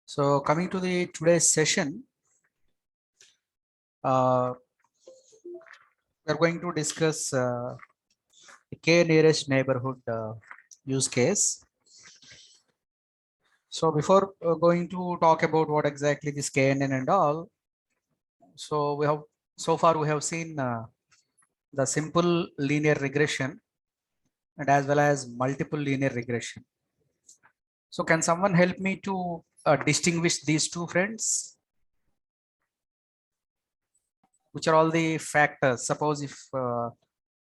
So coming to the today's session, we are going to discuss the K nearest neighborhood use case. So before going to talk about what exactly this KNN and all, so far we have seen the simple linear regression and as well as multiple linear regression. So can someone help me to distinguish these two, friends? Which are all the factors? Suppose if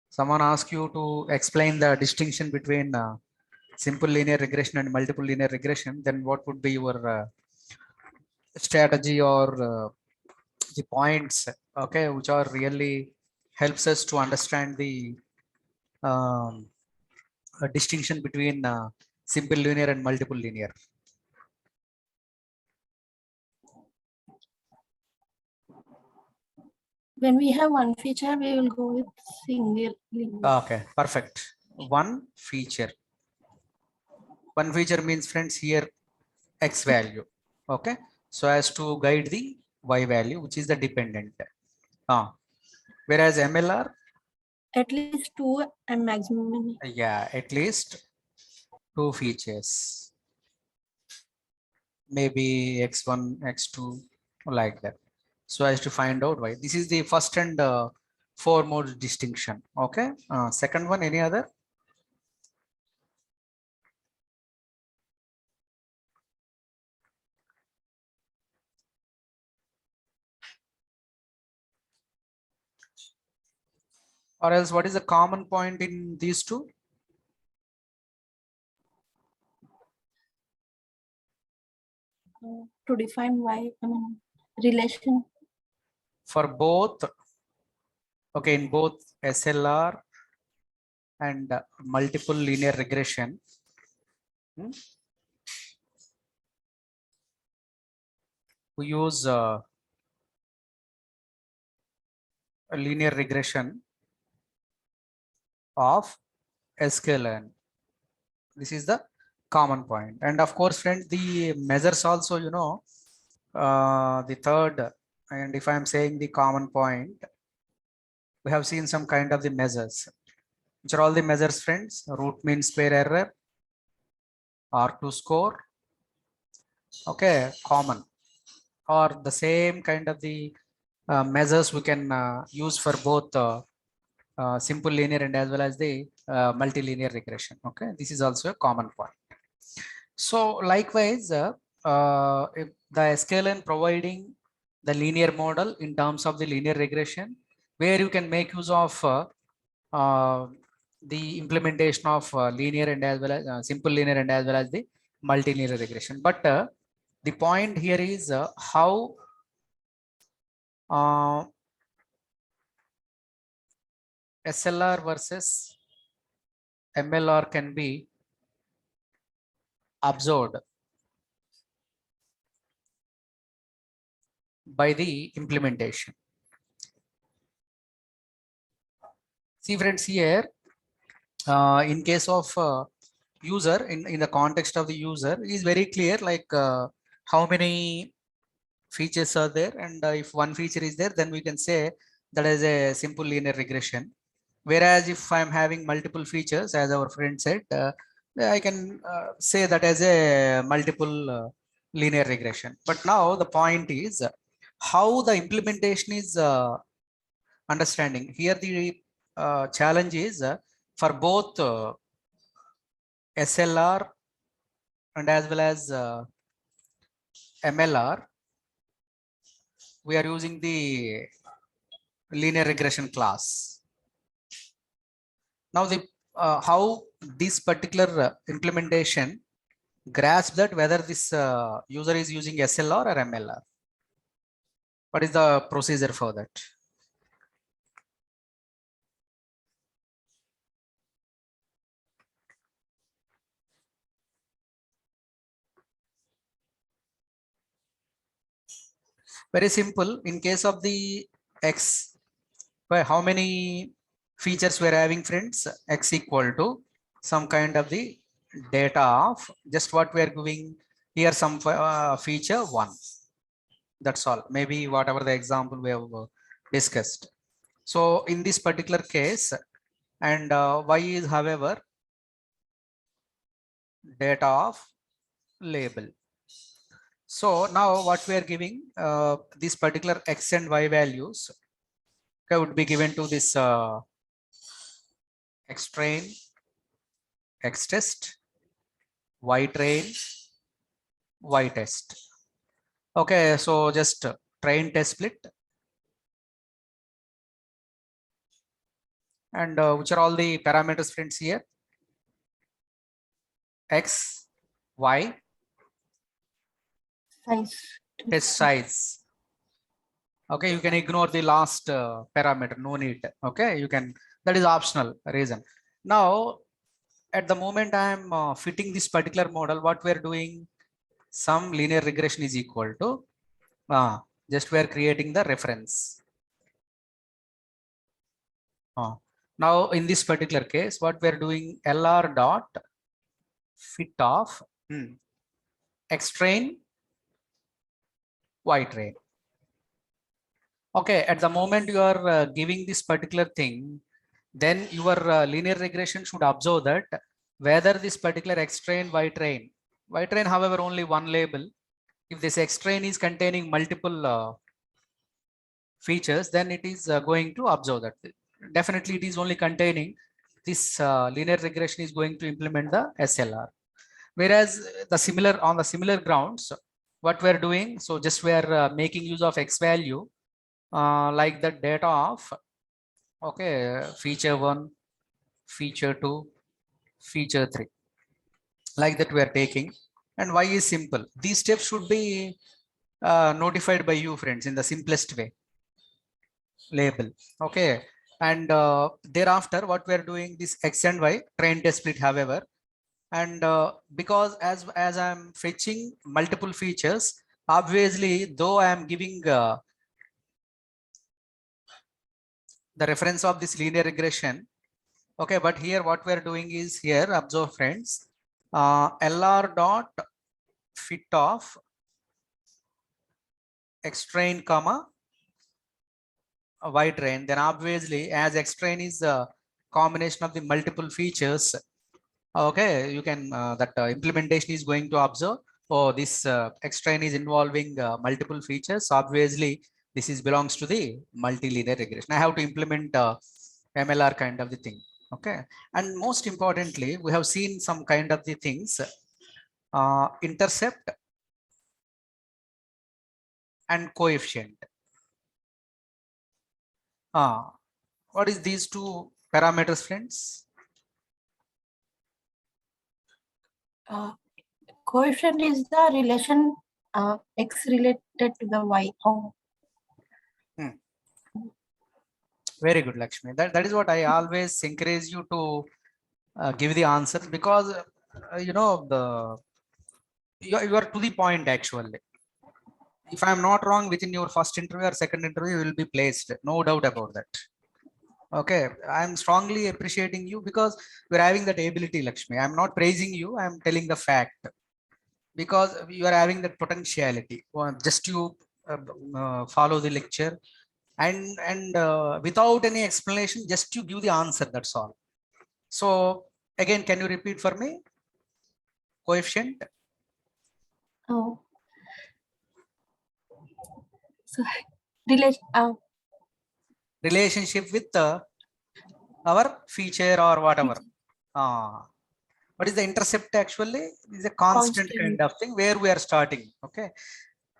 someone asks you to explain the distinction between simple linear regression and multiple linear regression, then what would be your strategy or the points, okay, which are really helps us to understand the um, distinction between simple linear and multiple linear? When we have one feature, we will go with single linear. Okay, perfect. One feature. One feature means, friends, here x value. Okay, so as to guide the y value, which is the dependent. Whereas MLR, At least two and maximum many. yeah, at least two features, maybe x1, x2, like that. So as to find out why. This is the first and foremost distinction. Okay. Second one, any other? Or else, what is the common point in these two? To define why, relation. For both, okay, in both SLR and multiple linear regression, we use a linear regression of sklearn. This is the common point. And of course, friends, the measures also, the third, and if I'm saying the common point, we have seen some kind of the measures. Which are all the measures, friends? Root mean square error, R2 score, okay, common, or the same kind of the measures we can use for both simple linear and as well as the multilinear regression. Okay, this is also a common point. So likewise, if the sklearn providing the linear model in terms of the linear regression, where you can make use of the implementation of linear and as well as simple linear and as well as the multilinear regression. But the point here is how SLR versus MLR can be observed by the implementation. See, friends, here in case of user, in the context of the user, is very clear, like how many features are there, and if one feature is there, then we can say that is a simple linear regression. Whereas if I'm having multiple features, as our friend said, I can say that as a multiple linear regression. But now the point is how the implementation is understanding. Here the challenge is for both SLR and as well as MLR, we are using the linear regression class. Now the how this particular implementation grasp that whether this user is using SLR or MLR. What is the procedure for that? Very simple. In case of the X, how many features we're having, friends? X equal to some kind of the data of just what we are giving here some feature 1. That's all. Maybe whatever the example we have discussed. So in this particular case, and y is however data of label. So now what we are giving this particular x and y values would be given to this x train, x test, y train, y test. Okay, so just train test split, and which are all the parameters, friends, here? X, y, Size. test size. Okay, you can ignore the last parameter, no need. Okay, you can, that is optional reason. Now at the moment I am fitting this particular model, what we are doing, some linear regression is equal to just we are creating the reference. Now in this particular case, what we are doing, LR dot fit of X train, Y train. Okay, at the moment you are giving this particular thing, then your linear regression should observe that whether this particular X train, Y train, however only one label, if this X train is containing multiple features, then it is going to observe that. Definitely it is only containing this linear regression is going to implement the SLR. Whereas the similar, on the similar grounds, what we're doing, so just we're making use of X value like the data of, okay, feature 1, feature 2, feature 3, like that we are taking. And Y is simple. These steps should be notified by you, friends, in the simplest way. Label, okay, and thereafter what we are doing, this X and Y train test split, however, and because as I'm fetching multiple features, obviously though I am giving the reference of this linear regression, okay, but here what we are doing is, here observe, friends, LR dot fit of X train comma Y train, then obviously as X train is a combination of the multiple features, okay, you can that implementation is going to observe, oh, this X train is involving multiple features, obviously this is belongs to the multilinear regression. I have to implement MLR kind of the thing. Okay, and most importantly, we have seen some kind of the things, intercept and coefficient. What is these two parameters, friends? Coefficient is the relation x related to the y. Oh. Very good, Lakshmi. That is what I always encourage you to give the answer, because you know, you are to the point actually. If I am not wrong, within your first interview or second interview, you will be placed. No doubt about that. Okay, I am strongly appreciating you because we're having that ability, Lakshmi. I'm not praising you. I'm telling the fact, because you are having that potentiality. Just you follow the lecture, and without any explanation, just you give the answer. That's all. So again, can you repeat for me? Coefficient. Oh. So Relationship with our feature or whatever. What is the intercept actually? Is a constant kind of thing where we are starting. Okay,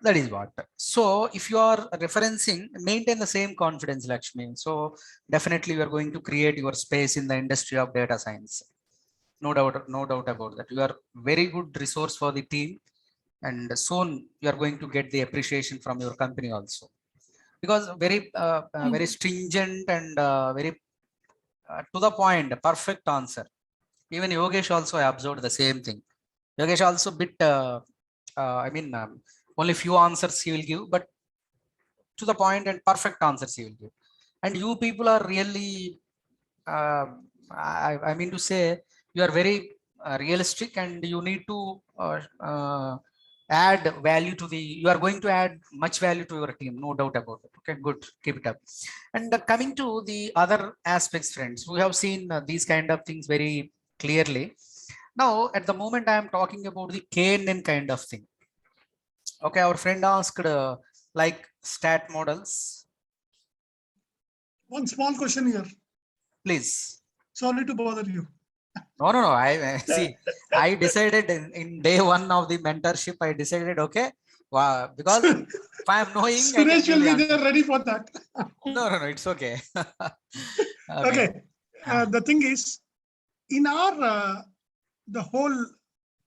that is what. So if you are referencing, maintain the same confidence, Lakshmi. So definitely you are going to create your space in the industry of data science. No doubt about that. You are very good resource for the team, and soon you are going to get the appreciation from your company also, because very stringent and very to the point, perfect answer. Even Yogesh also I observed the same thing. Yogesh also bit I mean only few answers he will give, but to the point and perfect answers he will give. And you people are really I mean to say, you are very realistic, and you need to add value to the, you are going to add much value to your team, no doubt about it. Okay, good, keep it up. And coming to the other aspects, friends, we have seen these kind of things very clearly. Now at the moment I am talking about the KNN kind of thing. Okay, our friend asked like stat models. One small question here. Please. Sorry to bother you. No. I see. I decided in day one of the mentorship, I decided, okay, wow, because if I am knowing, I can Suresh give will the be answer. there ready for that. No, it's okay. Okay. The thing is, in our the whole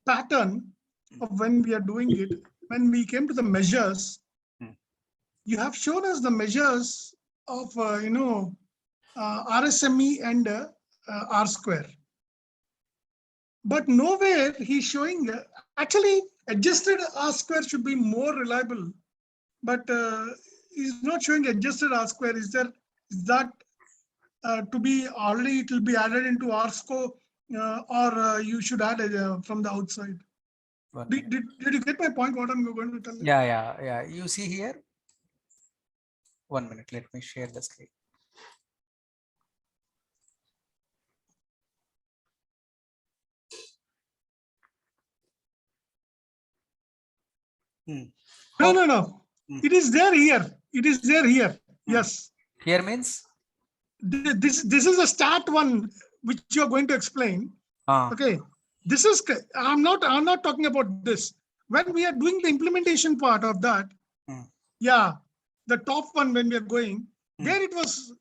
pattern of when we are doing it, when we came to the measures, you have shown us the measures of RSME and R square. But nowhere he's showing, actually adjusted R square should be more reliable, but he's not showing adjusted R square. Is that to be already, it will be added into R score, or you should add it from the outside? Did you get my point, what I'm going to tell you? Yeah. You see here, 1 minute, let me share the screen. No. It is there here. It is there here. Yes. Here means? This is a start one which you are going to explain. Okay. This is, I'm not talking about this. When we are doing the implementation part of that, yeah, the top one when we are going, there it was,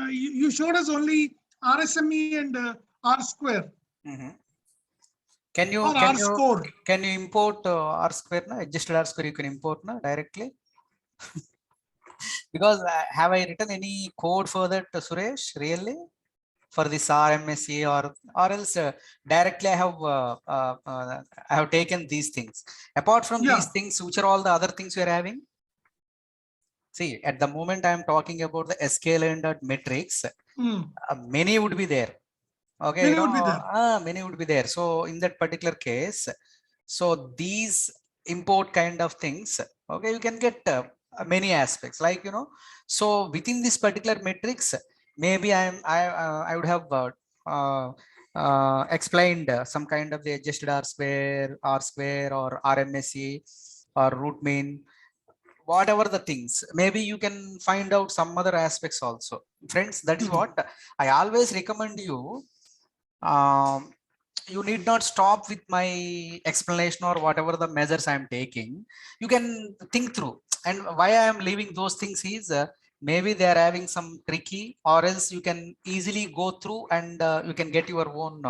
you showed us only RSME and R square. Can you import R square, na? Adjusted R square you can import na, directly? Because have I written any code for that, Suresh, really? For this RMSE or else directly I have taken these things. Apart from these things, which are all the other things we are having? See, at the moment I am talking about the sklearn metrics. Many would be there. Okay, many would be there. So in that particular case, so these import kind of things, okay, you can get many aspects, like, so within this particular metrics, maybe I would have explained some kind of the adjusted R square or RMSE or root mean, whatever the things. Maybe you can find out some other aspects also, friends. That is what I always recommend you. You need not stop with my explanation or whatever the measures I am taking. You can think through, and why I am leaving those things is maybe they are having some tricky, or else you can easily go through and you can get your own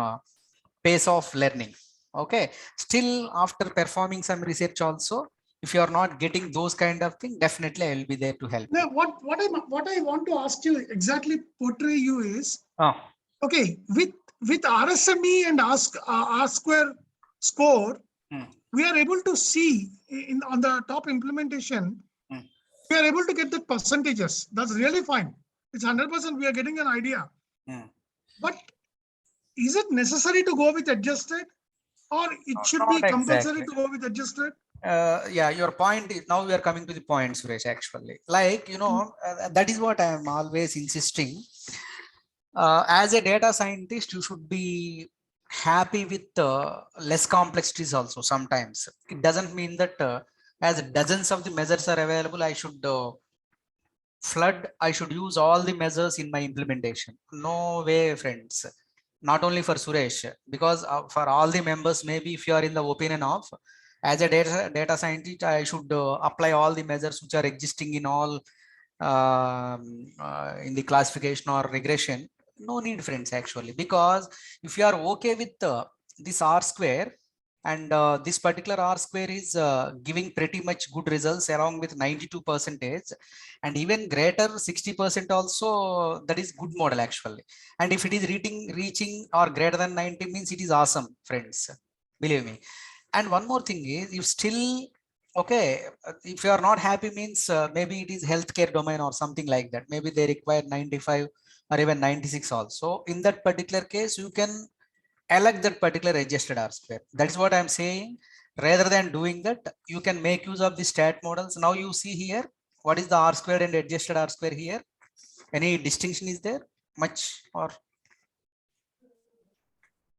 pace of learning. Okay, still after performing some research also, if you are not getting those kind of thing, definitely I will be there to help. Now, what I want to ask you exactly, portray you is, okay, with RSME and R square score, we are able to see on the top implementation, we are able to get the percentages. That's really fine. It's 100%. We are getting an idea. But is it necessary to go with adjusted, or it should be compulsory to go with adjusted? Yeah, your point is, now we are coming to the point, Suresh, actually, like, that is what I am always insisting. As a data scientist, you should be happy with less complexities also. Sometimes it doesn't mean that as dozens of the measures are available, I should I should use all the measures in my implementation. No way, friends. Not only for Suresh, because for all the members, maybe if you are in the opinion of, as a data scientist, I should apply all the measures which are existing in all in the classification or regression. No need, friends, actually, because if you are okay with this R square, and this particular R square is giving pretty much good results along with 92%, and even greater 60% also, that is good model actually. And if it is reaching or greater than 90 means it is awesome, friends, believe me. And one more thing is, you still, okay, if you are not happy means maybe it is healthcare domain or something like that. Maybe they require 95 or even 96 also. In that particular case, you can elect that particular adjusted R square. That's what I'm saying. Rather than doing that, you can make use of the stat models. Now you see here, what is the R squared and adjusted R square here? Any distinction is there much or?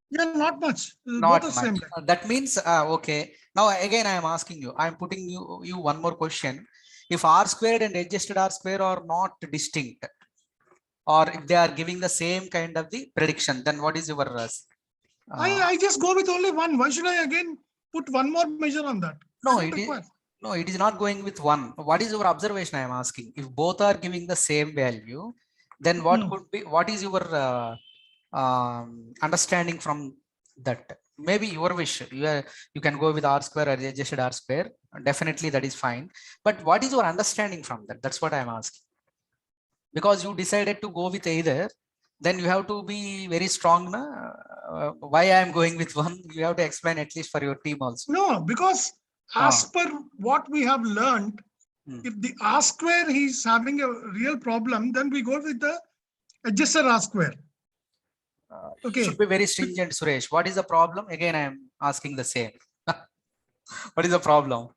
Yeah, not much. Not Both are much. same. That means, okay. Now again, I am asking you, I am putting you one more question. If R squared and adjusted R square are not distinct, or if they are giving the same kind of the prediction, then what is your I just go with only one. Why should I again put one more measure on that? no, it is not going with one. What is your observation? I am asking. If both are giving the same value, then what could be? What is your understanding from that? Maybe your wish. You can go with R square or adjusted R square. Definitely, that is fine. But what is your understanding from that? That's what I am asking. Because you decided to go with either, then you have to be very strong. Why I am going with one? You have to explain at least for your team also. No, because as per what we have learned, if the R square is having a real problem, then we go with the adjusted R square. Okay. Should be very stringent, Suresh. What is the problem? Again, I am asking the same. What is the problem?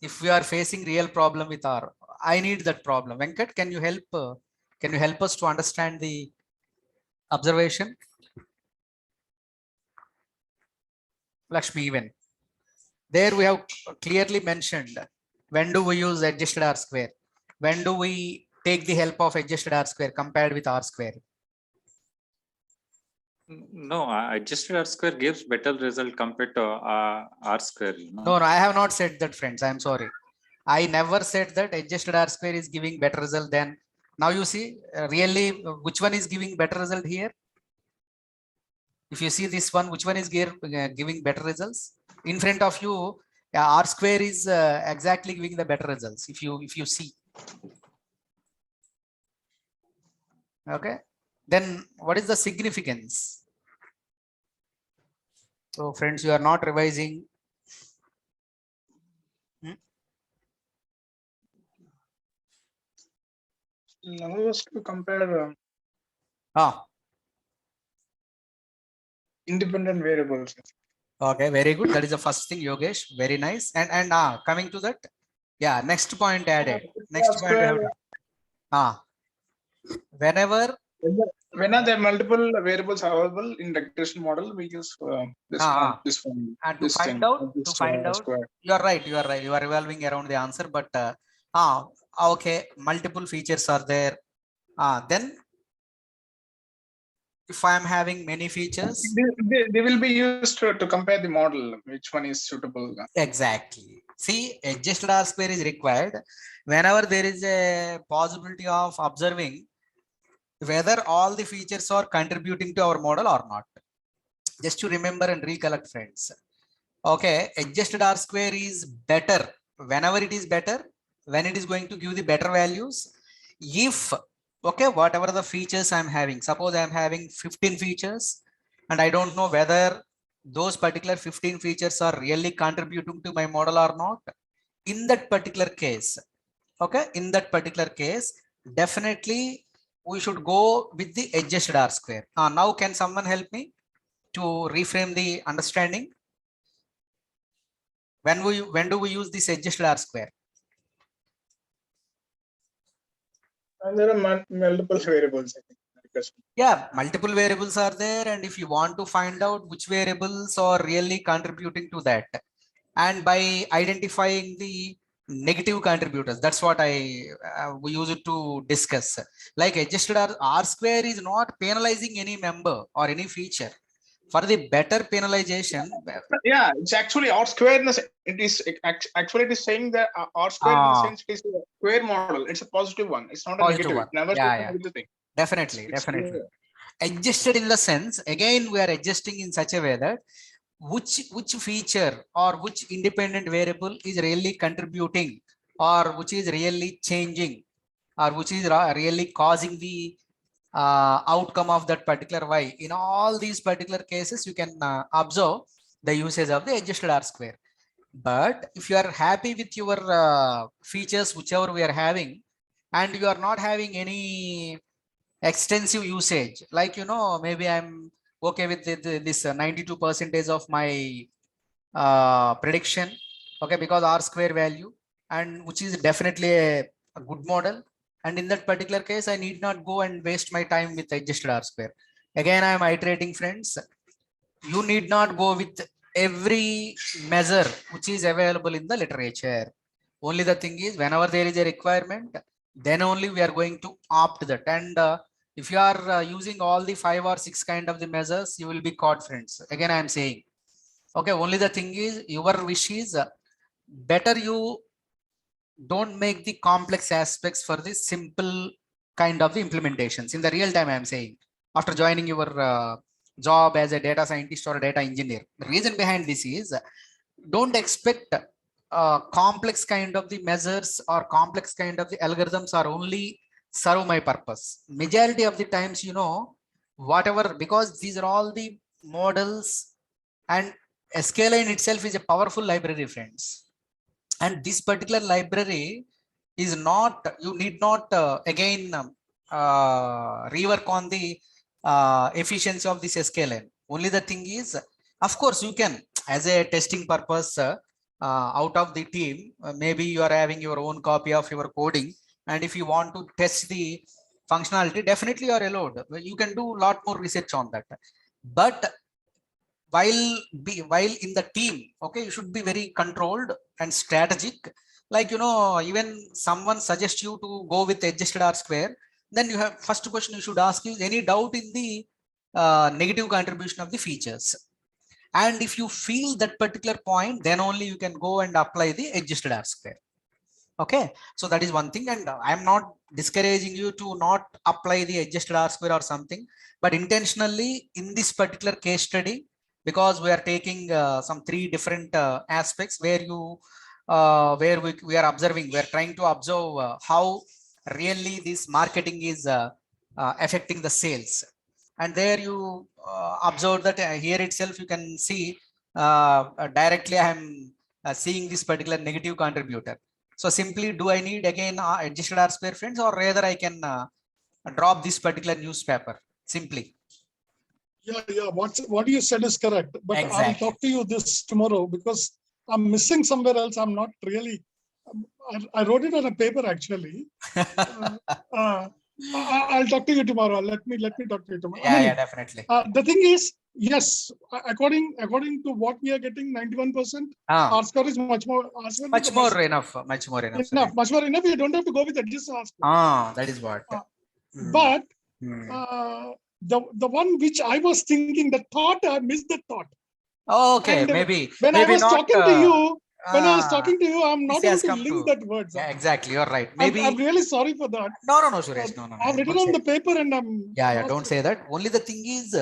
If we are facing real problem with R, I need that problem. Venkat, can you help? Can you help us to understand the observation? Lakshmi, even there we have clearly mentioned when do we use adjusted R square? When do we take the help of adjusted R square compared with R square? No, adjusted R square gives better result compared to R square. You know? No, I have not said that, friends. I am sorry. I never said that adjusted R square is giving better result than. Now you see, really, which one is giving better result here? If you see this one, which one is giving better results? In front of you, R square is exactly giving the better results. If you see. Okay. Then what is the significance? So friends, you are not revising. Now was to compare independent variables. Okay, very good. That is the first thing, Yogesh. Very nice. And coming to that, yeah, next point added. Next point. Whenever when are there multiple variables available in regression model, we use this one. And to find out, you are right. You are right. You are revolving around the answer, but okay, multiple features are there. Then if I am having many features, they will be used to compare the model, which one is suitable. Exactly. See, adjusted R square is required whenever there is a possibility of observing whether all the features are contributing to our model or not. Just to remember and recollect, friends. Okay, adjusted R square is better whenever it is better, when it is going to give the better values. If, okay, whatever the features I'm having, suppose I'm having 15 features and I don't know whether those particular 15 features are really contributing to my model or not. In that particular case, okay, in that particular case, definitely we should go with the adjusted R square. Now can someone help me to reframe the understanding? When do we use this adjusted R square? And there are multiple variables, I think. Yeah, multiple variables are there, and if you want to find out which variables are really contributing to that, and by identifying the negative contributors, that's what we use it to discuss. Like adjusted R square is not penalizing any member or any feature. For the better penalization, yeah, it's actually R square. It is actually it is saying that R square in the sense it is a square model. It's a positive one. It's not a negative. Never negative thing. Definitely. Adjusted in the sense, again, we are adjusting in such a way that which feature or which independent variable is really contributing, or which is really changing, or which is really causing the outcome of that particular Y. In all these particular cases, you can observe the usage of the adjusted R square. But if you are happy with your features, whichever we are having, and you are not having any extensive usage, like, maybe I'm okay with this 92% of my prediction, okay, because R square value, and which is definitely a good model. And in that particular case, I need not go and waste my time with adjusted R square. Again, I am iterating, friends. You need not go with every measure which is available in the literature. Only the thing is, whenever there is a requirement, then only we are going to opt that. And if you are using all the 5 or 6 kind of the measures, you will be caught, friends. Again, I am saying, okay, only the thing is, your wish is better you don't make the complex aspects for the simple kind of the implementations in the real time. I am saying, after joining your job as a data scientist or a data engineer, the reason behind this is, don't expect complex kind of the measures or complex kind of the algorithms are only serve my purpose. Majority of the times, you know, whatever, because these are all the models, and sklearn itself is a powerful library, friends. And this particular library is not, you need not again rework on the efficiency of this sklearn. Only the thing is, of course, you can, as a testing purpose, out of the team, maybe you are having your own copy of your coding, and if you want to test the functionality, definitely you are allowed. You can do a lot more research on that. But while in the team, okay, you should be very controlled and strategic. Like, you know, even someone suggests you to go with adjusted R square, then you have, first question you should ask is, any doubt in the negative contribution of the features? And if you feel that particular point, then only you can go and apply the adjusted R square. Okay, so that is one thing. And I am not discouraging you to not apply the adjusted R square or something, but intentionally in this particular case study, because we are taking some 3 different aspects where you where we are observing, we are trying to observe how really this marketing is affecting the sales. And there you observe that here itself you can see directly I am seeing this particular negative contributor. So simply, do I need again adjusted R square, friends, or rather I can drop this particular newspaper simply? Yeah. What you said is correct, but Exactly. I'll talk to you this tomorrow because I'm missing somewhere else. I'm not really. I wrote it on a paper actually. I'll talk to you tomorrow. Let me talk to you tomorrow. Yeah, definitely. The thing is, yes, according to what we are getting, 91%, R square is much more. Much more enough. Much more enough. Much more enough. You don't have to go with adjusted R square. That is what. But the one which I was thinking, the thought, I missed the thought. Okay, and maybe. When maybe I was not, talking to you, I'm not able to link to that word. Yeah, exactly. You're right. Maybe. I'm really sorry for that. No, Suresh. No. I've written on the paper and I'm. Yeah. Don't say that. Only the thing is,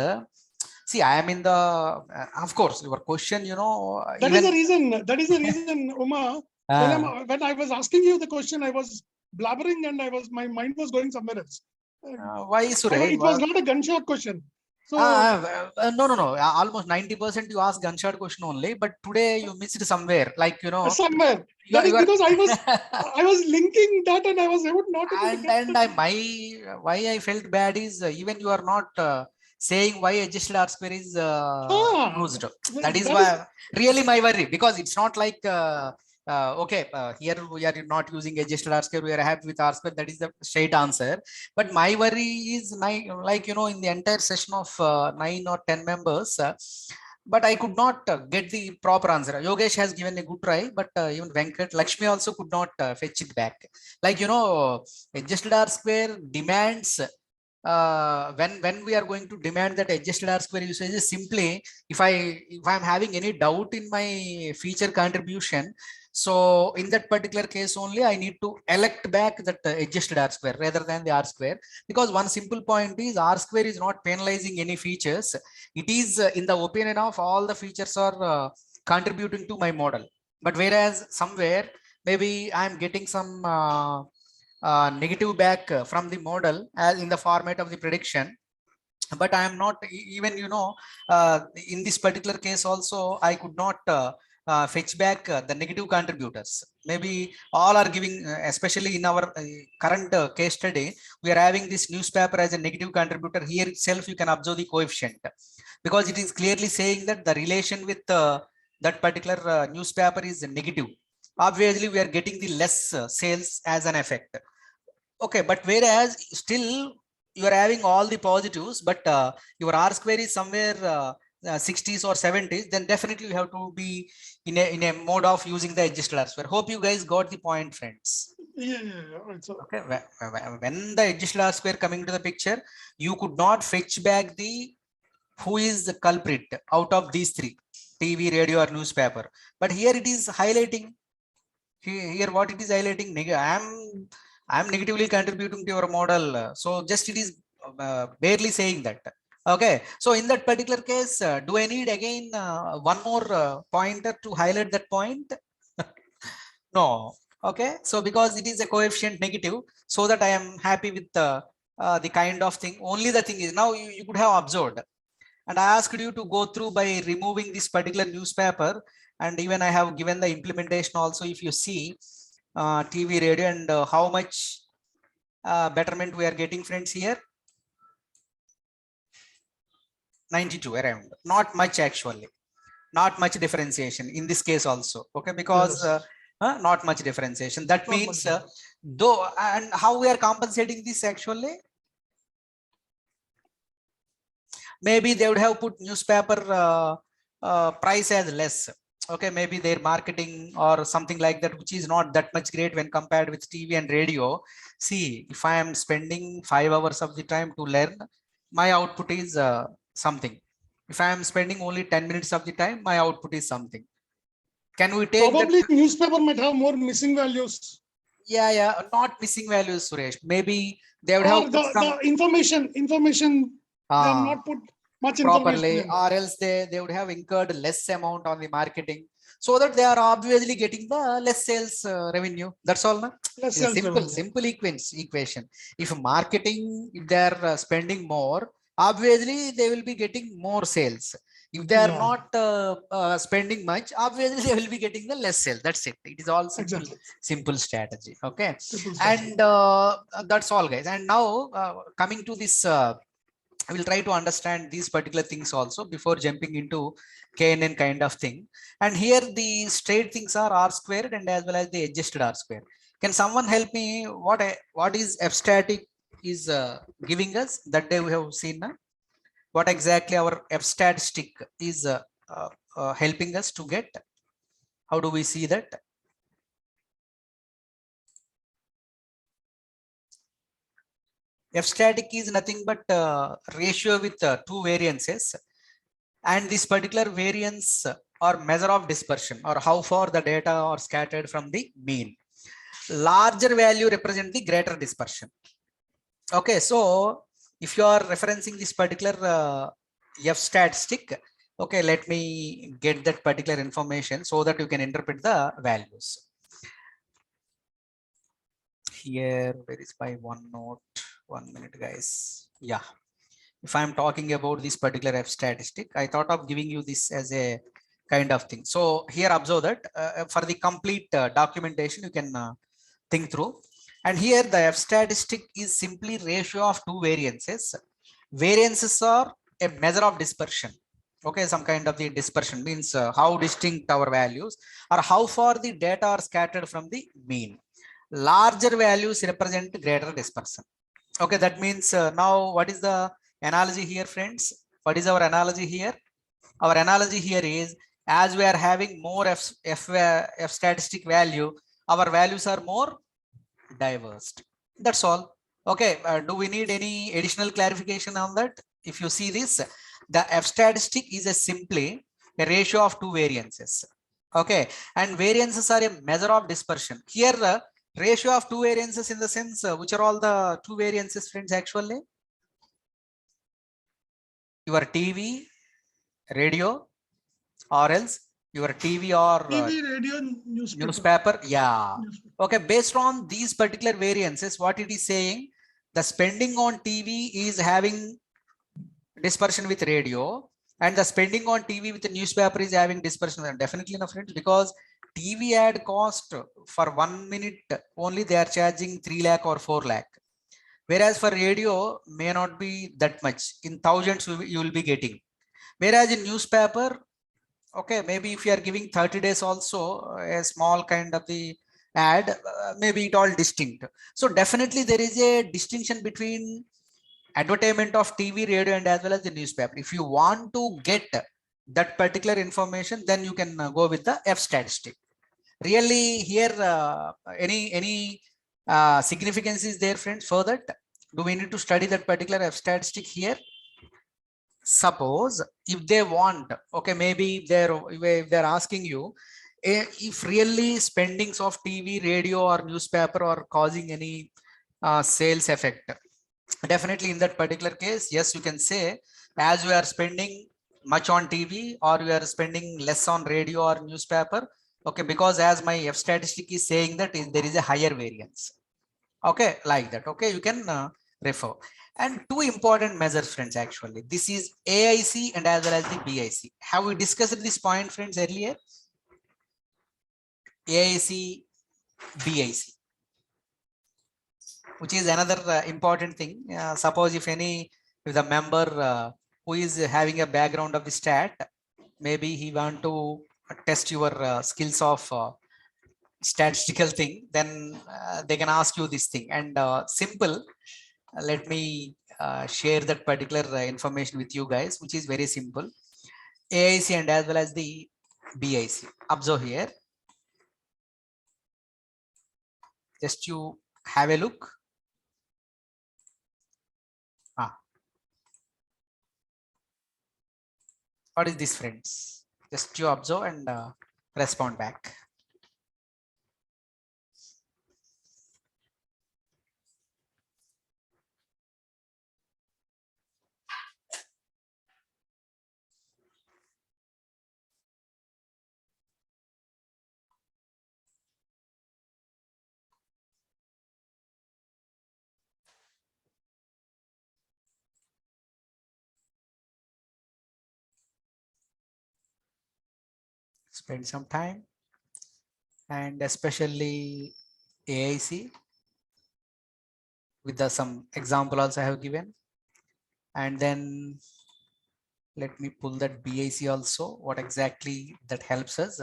see, I am in the. Of course, your question. You know. That is the reason. That is the reason, Uma. When I was asking you the question, I was blabbering and my mind was going somewhere else. Why, Suresh? It was not a gunshot question. So no. Almost 90% you ask gunshot question only, but today you missed somewhere. Like, you know, somewhere. That is because I was linking that and I was not able to why I felt bad is even you are not saying why adjusted R square is used. That is why really my worry, because it's not like okay, here we are not using adjusted R square, we are happy with R square, that is the straight answer. But my worry is, like, you know, in the entire session of 9 or 10 members, but I could not get the proper answer. Yogesh has given a good try, but even Venkat, Lakshmi also could not fetch it back. Like, you know, adjusted R square demands, when we are going to demand that adjusted R square usage is simply, if I'm having any doubt in my feature contribution, so in that particular case only I need to elect back that adjusted R square rather than the R square, because one simple point is R square is not penalizing any features. It is in the opinion of all the features are contributing to my model. But whereas somewhere maybe I'm getting some negative back from the model as in the format of the prediction, but I am not even, you know, in this particular case also I could not fetch back the negative contributors. Maybe all are giving, especially in our current case study, we are having this newspaper as a negative contributor. Here itself you can observe the coefficient, because it is clearly saying that the relation with that particular newspaper is negative, obviously we are getting the less sales as an effect. Okay, but whereas still you are having all the positives, but your R square is somewhere 60s or 70s, then definitely you have to be in a mode of using the adjusted R square. Hope you guys got the point, friends. Yeah. Okay, when the adjusted R square coming to the picture, you could not fetch back the who is the culprit out of these three, TV, radio, or newspaper. But here it is highlighting. Here what it is highlighting, I am negatively contributing to your model. So just it is barely saying that. Okay, so in that particular case, do I need again one more pointer to highlight that point? No. Okay, so because it is a coefficient negative, so that I am happy with the kind of thing. Only the thing is now you could have observed, and I asked you to go through by removing this particular newspaper, and even I have given the implementation also. If you see TV, radio, and how much betterment we are getting, friends, here 92 around, not much actually, not much differentiation in this case also. Okay, because not much differentiation. That means though, and how we are compensating this actually, maybe they would have put newspaper price as less. Okay, maybe their marketing or something like that, which is not that much great when compared with TV and radio. See, if I am spending 5 hours of the time to learn, my output is something. If I am spending only 10 minutes of the time, my output is something. Can we take probably that? Newspaper might have more missing values. Yeah, not missing values, Suresh. Maybe they would have the information they have not put much properly, information or else they would have incurred less amount on the marketing, so that they are obviously getting the less sales revenue. That's all. No? It's a simple equation. If marketing, if they are spending more, obviously they will be getting more sales. If they are not spending much, obviously they will be getting the less sales. That's it. It is all simple strategy. Okay, and that's all, guys. And now coming to this. I will try to understand these particular things also before jumping into KNN kind of thing. And here the straight things are R squared and as well as the adjusted R square. Can someone help me? What is F static is giving us that day we have seen? What exactly our F statistic is helping us to get? How do we see that? F static is nothing but ratio with two variances, and this particular variance or measure of dispersion, or how far the data are scattered from the mean. Larger value represent the greater dispersion. Okay, so if you are referencing this particular F statistic, okay, let me get that particular information so that you can interpret the values. Here, where is my OneNote? 1 minute, guys. Yeah, if I'm talking about this particular F statistic, I thought of giving you this as a kind of thing. So here observe that for the complete documentation, you can think through. And here the F statistic is simply ratio of two variances. Variances are a measure of dispersion. Okay, some kind of the dispersion means how distinct our values or how far the data are scattered from the mean. Larger values represent greater dispersion. Okay, that means now what is the analogy here, friends? What is our analogy here? Our analogy here is, as we are having more F statistic value, our values are more diverse. That's all. Okay, do we need any additional clarification on that? If you see this, the F statistic is simply a ratio of two variances. Okay, and variances are a measure of dispersion. Here, ratio of two variances in the sense, which are all the two variances, friends, actually? Your TV, radio, or else your TV or TV, radio, newspaper. Yeah. Okay, based on these particular variances, what it is saying, the spending on TV is having dispersion with radio, and the spending on TV with the newspaper is having dispersion. Definitely, no, friends, because TV ad cost for 1 minute only they are charging 3 lakh or 4 lakh. Whereas for radio may not be that much. In thousands you will be getting. Whereas in newspaper, Okay, maybe if you are giving 30 days also, a small kind of the ad, maybe it all distinct. So definitely there is a distinction between advertisement of TV, radio, and as well as the newspaper. If you want to get that particular information, then you can go with the F statistic. Really here, any significance is there, friends, for that? Do we need to study that particular F statistic here? Suppose if they want, okay, maybe they're asking you if really spendings of TV, radio, or newspaper are causing any sales effect. Definitely in that particular case, yes, you can say as we are spending much on TV or we are spending less on radio or newspaper. Okay, because as my F statistic is saying that there is a higher variance. Okay, like that. Okay, you can refer. And two important measures, friends, actually. This is AIC and as well as the BIC. Have we discussed this point, friends, earlier? AIC, BIC, which is another important thing. Suppose if the member who is having a background of the stat, maybe he want to test your skills of statistical thing, then they can ask you this thing. And simple, let me share that particular information with you guys, which is very simple. AIC and as well as the BIC. Observe here. Just you have a look. What is this, friends? Just you observe and respond back. Spend some time, and especially AIC with some example also I have given, and then let me pull that BIC also, what exactly that helps us.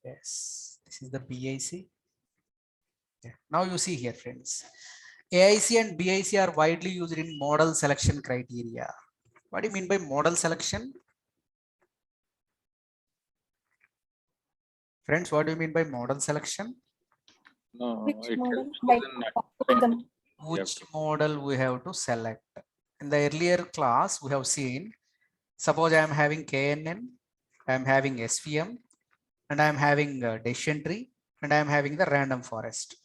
Yes, this is the BIC. Yeah. Now you see here, friends, AIC and BIC are widely used in model selection criteria. What do you mean by model selection? Friends, what do you mean by model selection? No, Which it model? helps Like in which model we have to select. In the earlier class, we have seen, suppose I am having KNN, I am having SVM, and I am having decision tree, and I am having the random forest.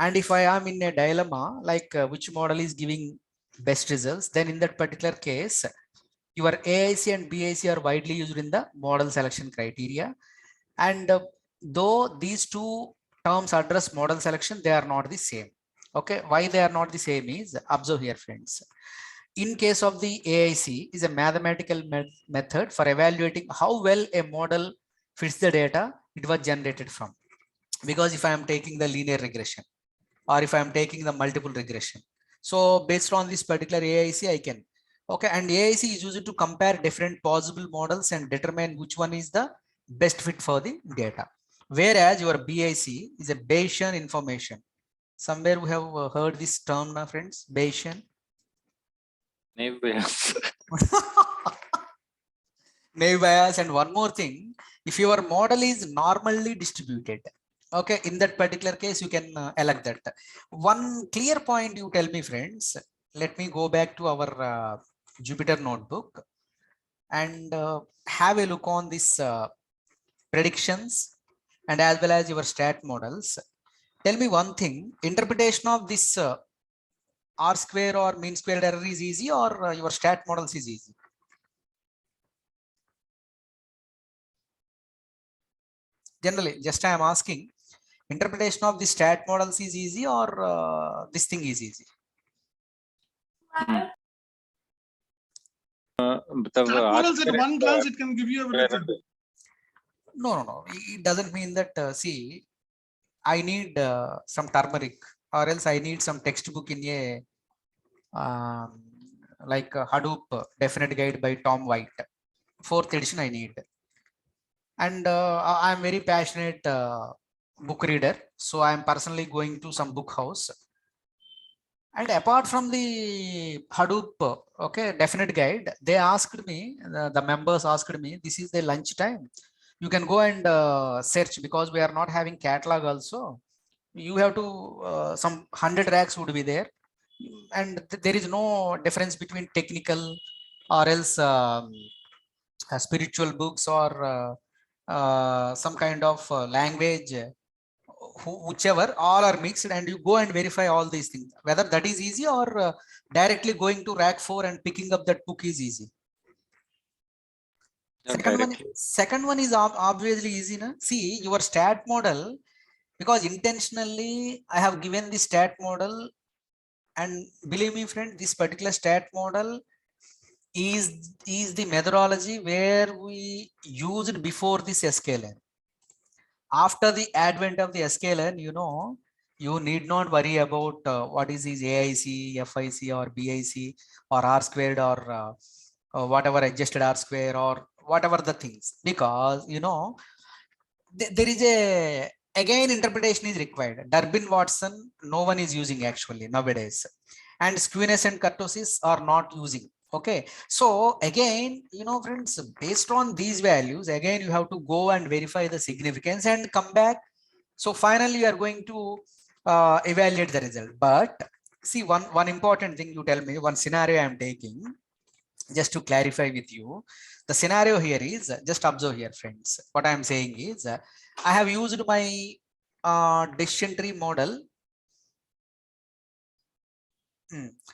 And if I am in a dilemma, like which model is giving best results, then in that particular case, your AIC and BIC are widely used in the model selection criteria. And though these two terms address model selection, they are not the same. Okay, why they are not the same is, observe here, friends. In case of the AIC is a mathematical method for evaluating how well a model fits the data it was generated from. Because if I am taking the linear regression or if I am taking the multiple regression, so based on this particular AIC, I can. Okay, and AIC is used to compare different possible models and determine which one is the best fit for the data. Whereas your BIC is a Bayesian information. Somewhere we have heard this term now, friends, Bayesian. naive bias. Naive bias. And one more thing, if your model is normally distributed, okay, in that particular case, you can elect that. One clear point you tell me, friends, let me go back to our Jupyter notebook and have a look on this predictions and as well as your stat models. Tell me one thing, interpretation of this R square or mean squared error is easy or your stat models is easy? Generally, just I am asking, interpretation of the stat models is easy or this thing is easy? Stat models at one glance, it can give you everything. No. It doesn't mean that, see, I need some turmeric, or else I need some textbook in a like Hadoop Definite Guide by Tom White. 4th edition I need. And I'm very passionate book reader. So I'm personally going to some book house. And apart from the Hadoop, okay, Definite Guide, they asked me, the members asked me, this is the lunch time. You can go and search, because we are not having catalog also. You have to, some 100 racks would be there. And there is no difference between technical or else spiritual books or some kind of language, whichever, all are mixed, and you go and verify all these things, whether that is easy or directly going to rack 4 and picking up that book is easy. Second one is obviously easy. Na? See, your stat model, because intentionally I have given the stat model, and believe me friend, this particular stat model is the methodology where we used before this sklearn. After the advent of the sklearn, you know, you need not worry about what is this AIC, FIC or BIC or R squared or whatever adjusted R square or whatever the things, because you know there is a again interpretation is required. Durbin Watson no one is using actually nowadays, and skewness and kurtosis are not using. Okay, so again, you know friends, based on these values, again you have to go and verify the significance and come back. So finally you are going to evaluate the result. But see, one important thing, you tell me one scenario I am taking just to clarify with you. The scenario here is, just observe here friends, what I am saying is I have used my decision tree model.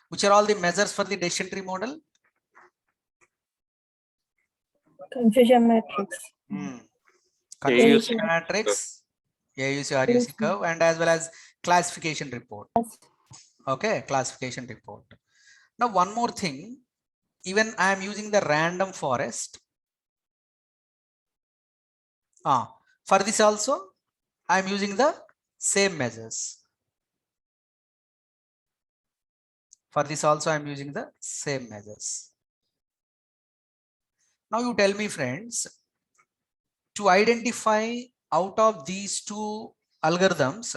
Which are all the measures for the decision tree model? Confusion matrix. Confusion matrix, AUC, RUC curve, and as well as classification report. Okay, classification report. Now, one more thing, even I am using the random forest. For this also, I am using the same measures. For this also, I am using the same measures. Now you tell me friends, to identify out of these two algorithms,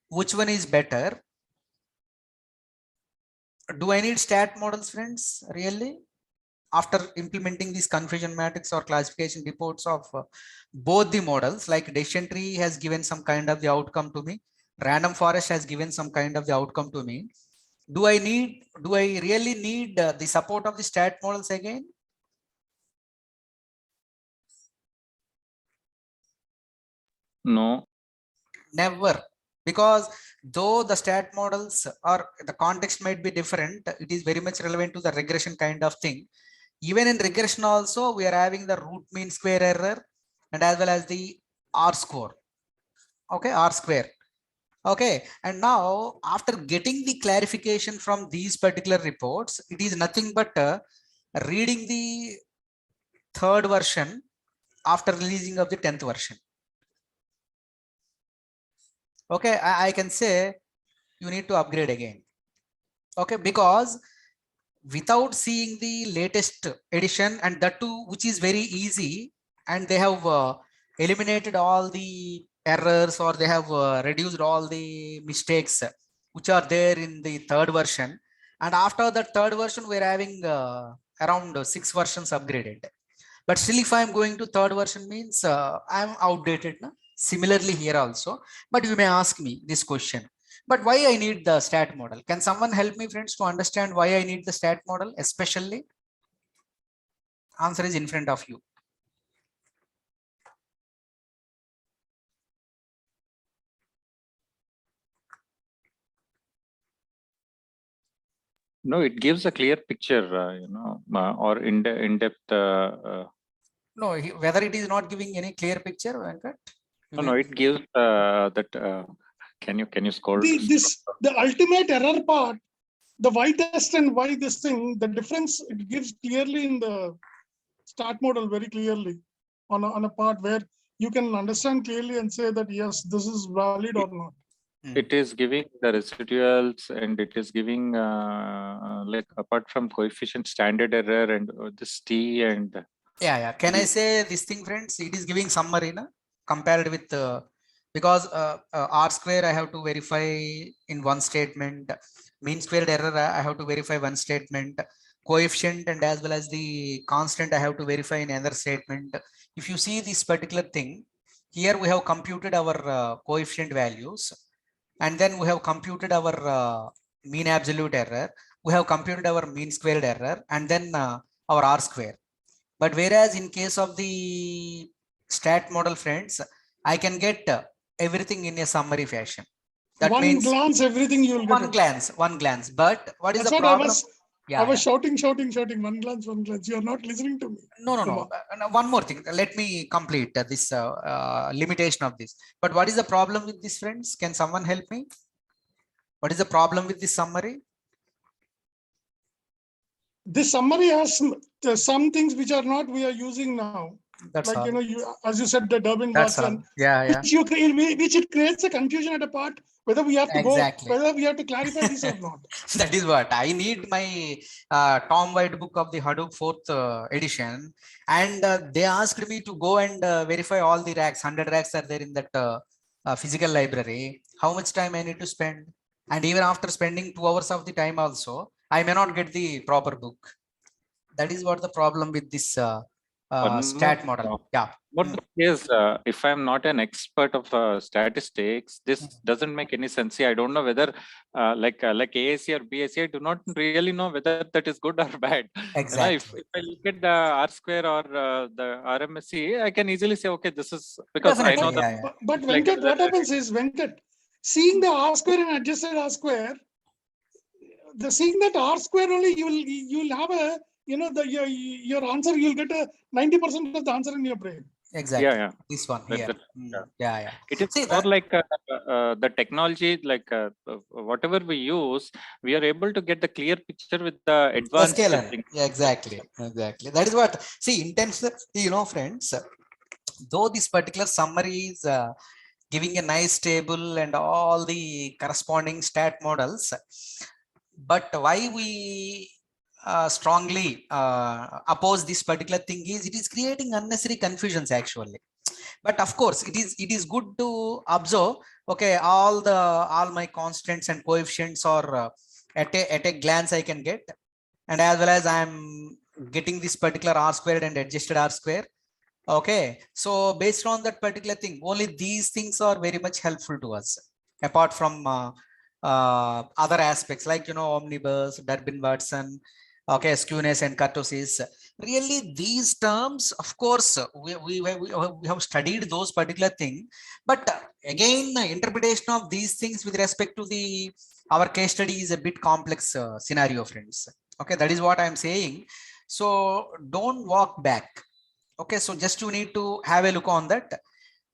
which one is better? Do I need stat models friends, really? After implementing this confusion matrix or classification reports of both the models, like decision tree has given some kind of the outcome to me, random forest has given some kind of the outcome to me. Do I really need the support of the stat models again? No. Never. Because though the stat models or the context might be different, it is very much relevant to the regression kind of thing. Even in regression also, we are having the root mean square error and as well as the R score. Okay, R square. Okay, and now after getting the clarification from these particular reports, it is nothing but reading the 3rd version after releasing of the 10th version. Okay, I can say you need to upgrade again. Okay, because without seeing the latest edition, and that too, which is very easy, and they have eliminated all the errors, or they have reduced all the mistakes which are there in the 3rd version. And after the 3rd version, we're having around 6 versions upgraded. But still, if I'm going to 3rd version, means I'm outdated. Na? Similarly here also, but you may ask me this question, but why I need the stat model? Can someone help me friends to understand why I need the stat model especially? Answer is in front of you. No, it gives a clear picture, you know, or in-depth. No, whether it is not giving any clear picture, Venkat? No, it gives that. Can you scroll? The ultimate error part, the why test and why this thing, the difference it gives clearly in the start model, very clearly on a part where you can understand clearly and say that, yes, this is valid or not. It is giving the residuals, and it is giving like apart from coefficient standard error and this T and yeah. Can I say this thing, friends? It is giving summary na? Compared with because R square I have to verify in one statement, mean squared error I have to verify one statement, coefficient and as well as the constant I have to verify in another statement. If you see this particular thing, here we have computed our coefficient values, and then we have computed our mean absolute error, we have computed our mean squared error, and then our R square. But whereas in case of the stat model, friends, I can get everything in a summary fashion. That one means glance, everything you will get. One glance. But what is That's the what problem? I was shouting. One glance, one glance. You are not listening to me. No. One more thing. Let me complete this limitation of this. But what is the problem with this, friends? Can someone help me? What is the problem with this summary? This summary has some things which are not we are using now. That's like, all. as you said, the Durbin Watson. Yeah. Which it creates a confusion at a part whether we have to exactly. whether we have to clarify this or not. That is what I need my Tom White book of the Hadoop 4th edition, and they asked me to go and verify all the racks. 100 racks are there in that physical library. How much time I need to spend? And even after spending 2 hours of the time also, I may not get the proper book. That is what the problem with this stat model. Yeah. What is if I'm not an expert of statistics, this doesn't make any sense. See, I don't know whether like AAC or BAC, I do not really know whether that is good or bad. Exactly. If I look at the R square or the RMSE, I can easily say, okay, this is because Definitely, I know yeah. But Venkat, what happens is, Venkat, seeing the R square and adjusted R square, seeing that R square only, you'll have a, your answer, you'll get a 90% of the answer in your brain. Exactly. Yeah. This one here. Yeah. It is more like the technology, like whatever we use, we are able to get the clear picture with the advanced thing. Yeah, exactly. That is what, see, intensity, friends, though this particular summary is giving a nice table and all the corresponding stat models, but why we strongly oppose this particular thing is it is creating unnecessary confusions actually. But of course it is good to observe, okay, all my constants and coefficients are at a glance I can get, and as well as I'm getting this particular R squared and adjusted R square. Okay, so based on that particular thing, only these things are very much helpful to us, apart from other aspects like omnibus, Durbin Watson, okay, skewness and kurtosis. Really, these terms, of course, we have studied those particular things, but again, the interpretation of these things with respect to our case study is a bit complex scenario, friends. Okay, that is what I'm saying. So don't walk back. Okay, so just you need to have a look on that,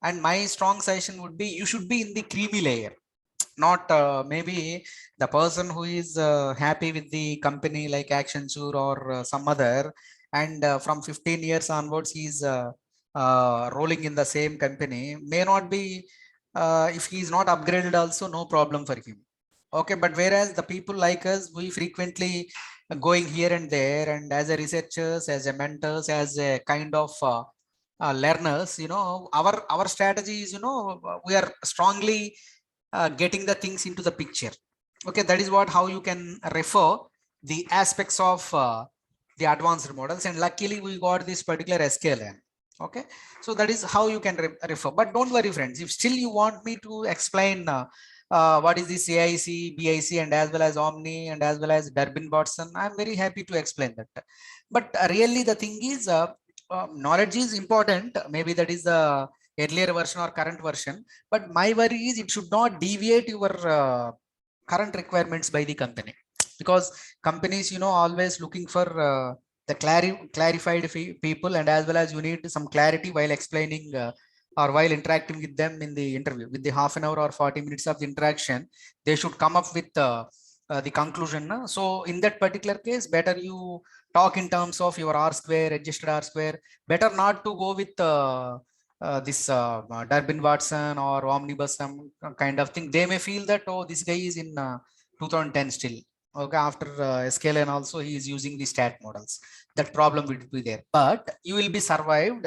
and my strong suggestion would be you should be in the creamy layer, not maybe the person who is happy with the company like Accenture or some other, and from 15 years onwards he's rolling in the same company, may not be if he is not upgraded also, no problem for him. Okay, but whereas the people like us, we frequently going here and there, and as a researchers, as a mentors, as a kind of learners, our strategy is, we are strongly getting the things into the picture. Okay, that is how you can refer the aspects of the advanced models, and luckily we got this particular SKLN. Okay, so that is how you can refer. But don't worry, friends, if still you want me to explain what is this AIC, BIC, and as well as Omni, and as well as Durbin Watson, I'm very happy to explain that. But really the thing is, knowledge is important. Maybe that is the earlier version or current version, but my worry is it should not deviate your current requirements by the company, because companies, always looking for the clarified people, and as well as you need some clarity while explaining or while interacting with them in the interview. With the half an hour or 40 minutes of the interaction, they should come up with the conclusion. So in that particular case, better you talk in terms of your R square, adjusted R square. Better not to go with this Durbin Watson or omnibus some kind of thing, they may feel that, oh, this guy is in 2010 still. Okay, after SKLN also he is using the stat models. That problem will be there, but you will be survived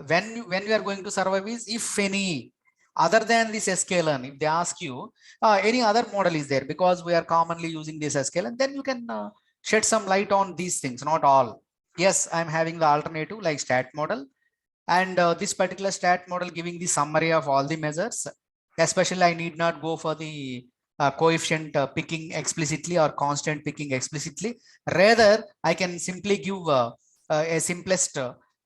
when you are going to survive is if any other than this SKLN, if they ask you any other model is there, because we are commonly using this SKLN, then you can shed some light on these things, not all. Yes, I'm having the alternative like stat model, and this particular stat model giving the summary of all the measures. Especially I need not go for the coefficient picking explicitly or constant picking explicitly. Rather, I can simply give a simplest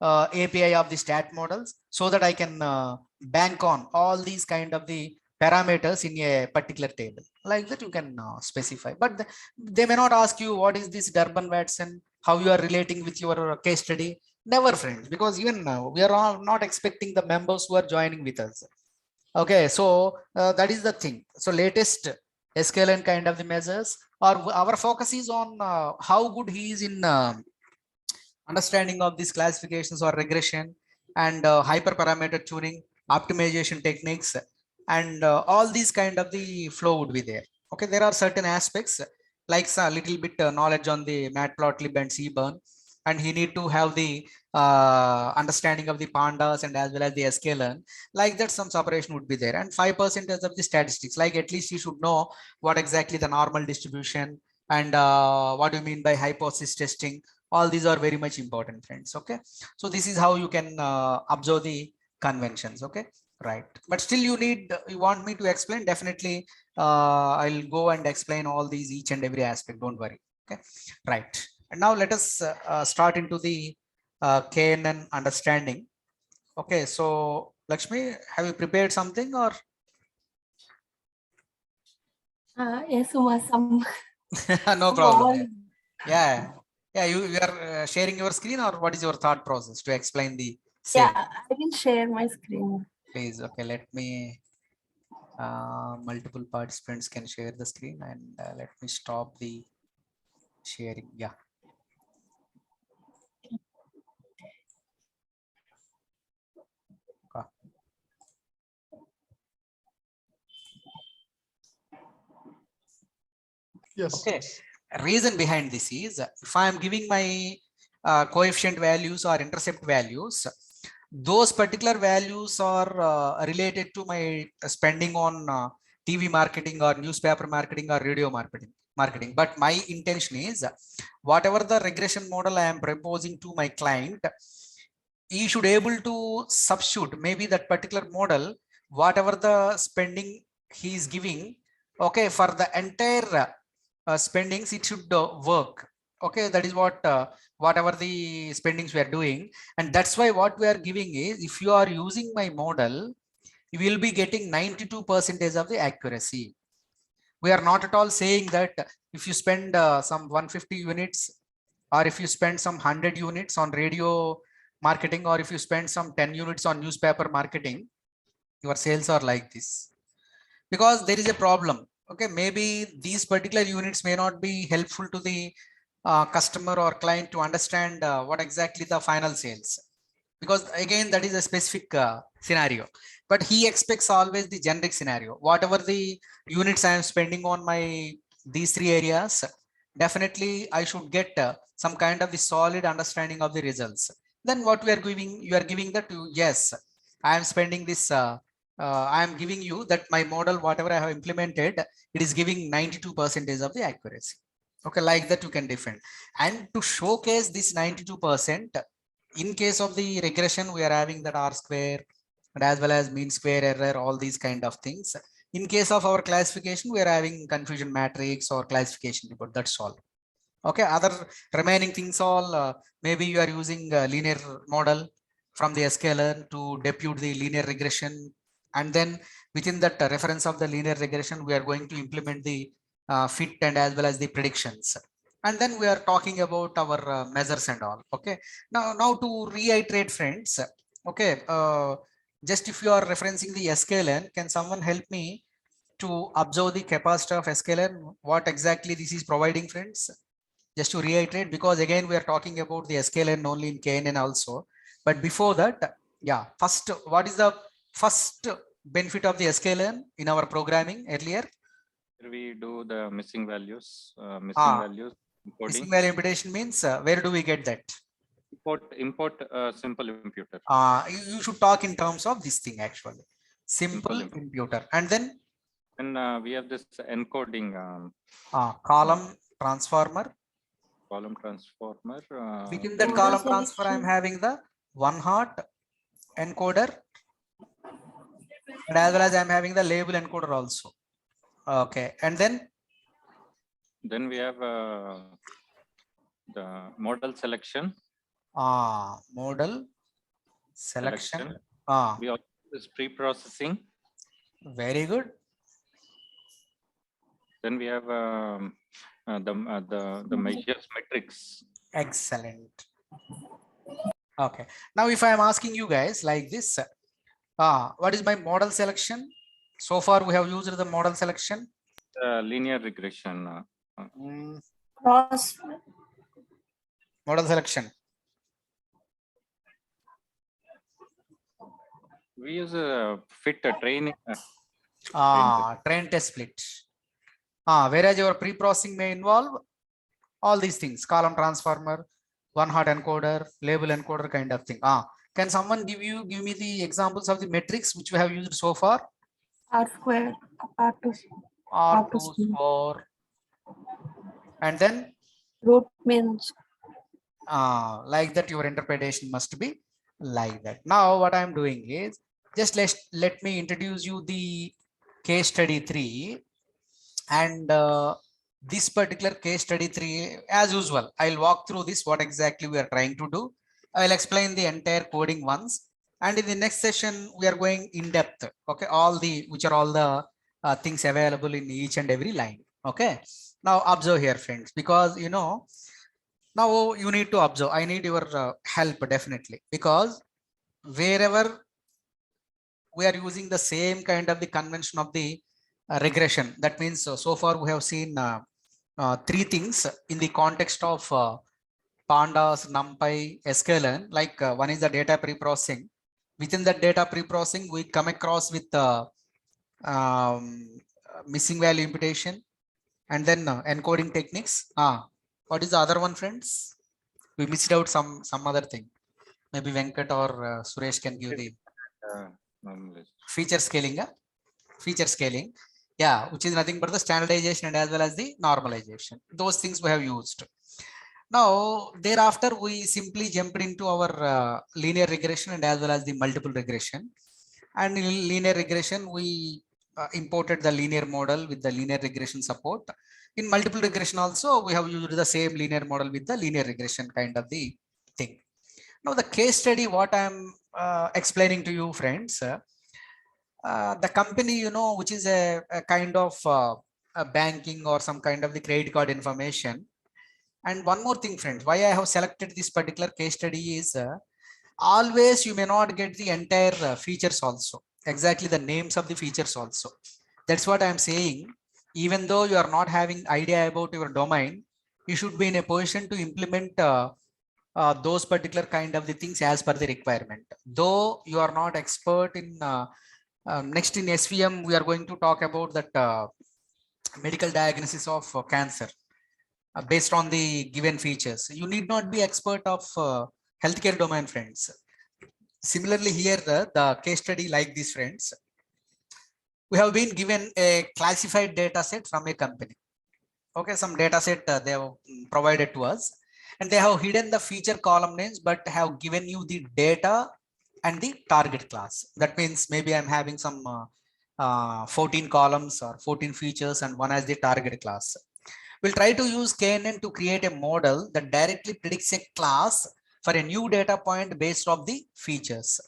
API of the stat models, so that I can bank on all these kind of the parameters in a particular table. Like that you can specify, but they may not ask you what is this Durbin Watson, how you are relating with your case study. Never, friends, because even now we are all not expecting the members who are joining with us. Okay, so that is the thing. So latest SKLN kind of the measures, or our focus is on how good he is in understanding of these classifications or regression and hyperparameter tuning, optimization techniques, and all these kind of the flow would be there. Okay, there are certain aspects like a little bit knowledge on the matplotlib and cburn, and he need to have the understanding of the pandas and as well as the sklearn. Like that, some separation would be there, and 5% of the statistics. Like at least he should know what exactly the normal distribution and what do you mean by hypothesis testing. All these are very much important, friends. Okay, so this is how you can observe the conventions. Okay, right, but still you want me to explain, definitely I'll go and explain all these each and every aspect, don't worry. Okay, right. And now let us start into the KNN understanding. Okay, so Lakshmi, have you prepared something or? Yes, some. No problem. Yeah, you are sharing your screen, or what is your thought process to explain the same? Yeah, I will share my screen. Please, okay, let me, multiple participants can share the screen, and let me stop the sharing. Yeah. Yes. Okay. Reason behind this is, if I am giving my coefficient values or intercept values, those particular values are related to my spending on TV marketing or newspaper marketing or radio marketing. But my intention is, whatever the regression model I am proposing to my client, he should able to substitute maybe that particular model, whatever the spending he is giving, okay, for the entire spendings, it should work. Okay, that is what whatever the spendings we are doing, and that's why what we are giving is, if you are using my model, you will be getting 92% of the accuracy. We are not at all saying that if you spend some 150 units, or if you spend some 100 units on radio marketing, or if you spend some 10 units on newspaper marketing, your sales are like this, because there is a problem. Okay, maybe these particular units may not be helpful to the customer or client to understand what exactly the final sales, because again that is a specific scenario, but he expects always the generic scenario. Whatever the units I am spending on my these three areas, definitely I should get some kind of the solid understanding of the results. Then what we are giving, you are giving that to, yes, I am spending this I am giving you that my model, whatever I have implemented, it is giving 92% of the accuracy. Okay, like that you can defend. And to showcase this 92%, in case of the regression, we are having that R square and as well as mean square error, all these kind of things. In case of our classification, we are having confusion matrix or classification report. That's all. Okay, other remaining things all, maybe you are using a linear model from the sklearn to depute the linear regression, and then within that reference of the linear regression, we are going to implement the fit and as well as the predictions, and then we are talking about our measures and all. Okay, now to reiterate, friends. Okay, just if you are referencing the sklearn, can someone help me to observe the capacitor of sklearn, what exactly this is providing, friends? Just to reiterate, because again we are talking about the sklearn only in KNN also, but before that, Yeah, first, what is the first benefit of the sklearn in our programming earlier? We do the missing values, Missing encoding. value imputation means where do we get that? Import simple imputer. You should talk in terms of this thing actually. Simple imputer. And then? And we have this encoding. Column transformer. Column transformer. Within that column transformer, I'm having the one hot encoder. And as well as I'm having the label encoder also. Okay. And then? Then we have the model selection. Model selection. We also do this pre-processing. Very good. Then we have the measures metrics. Excellent. Okay. Now, if I am asking you guys like this, what is my model selection? So far, we have used the model selection. Linear regression. Cross. Model selection. We use a fit training. Train test split. Whereas your pre-processing may involve all these things: column transformer, one hot encoder, label encoder kind of thing. Can someone give me the examples of the metrics which we have used so far? R square, R2 square, and then root means. Like that, your interpretation must be like that. Now, what I'm doing is just let me introduce you the case study 3, and this particular case study 3, as usual, I'll walk through this, what exactly we are trying to do. I'll explain the entire coding once, and in the next session we are going in depth. Okay, which are all the things available in each and every line. Okay, now observe here, friends, because now you need to observe. I need your help definitely, because wherever we are using the same kind of the convention of the regression, that means so far we have seen 3 things in the context of pandas, numpy, sklearn. Like one is the data pre-processing. Within that data pre-processing, we come across with missing value imputation, and then encoding techniques. What is the other one, friends? We missed out some other thing. Maybe Venkat or Suresh can give the feature scaling. Feature scaling, yeah, which is nothing but the standardization and as well as the normalization. Those things we have used. Now, thereafter, we simply jumped into our linear regression and as well as the multiple regression. And in linear regression, we imported the linear model with the linear regression support. In multiple regression also, we have used the same linear model with the linear regression kind of the thing. Now, the case study, what I'm explaining to you, friends, the company, which is a kind of a banking or some kind of the credit card information. And one more thing, friends, why I have selected this particular case study is always you may not get the entire features also, exactly the names of the features also. That's what I'm saying. Even though you are not having idea about your domain, you should be in a position to implement those particular kind of the things as per the requirement. Though you are not expert in next in SVM, we are going to talk about that medical diagnosis of cancer based on the given features. You need not be expert of healthcare domain, friends. Similarly, here the case study like this, friends. We have been given a classified data set from a company. Okay, some data set they have provided to us, and they have hidden the feature column names, but have given you the data and the target class. That means maybe I'm having some 14 columns or 14 features and one as the target class. We'll try to use KNN to create a model that directly predicts a class for a new data point based on the features.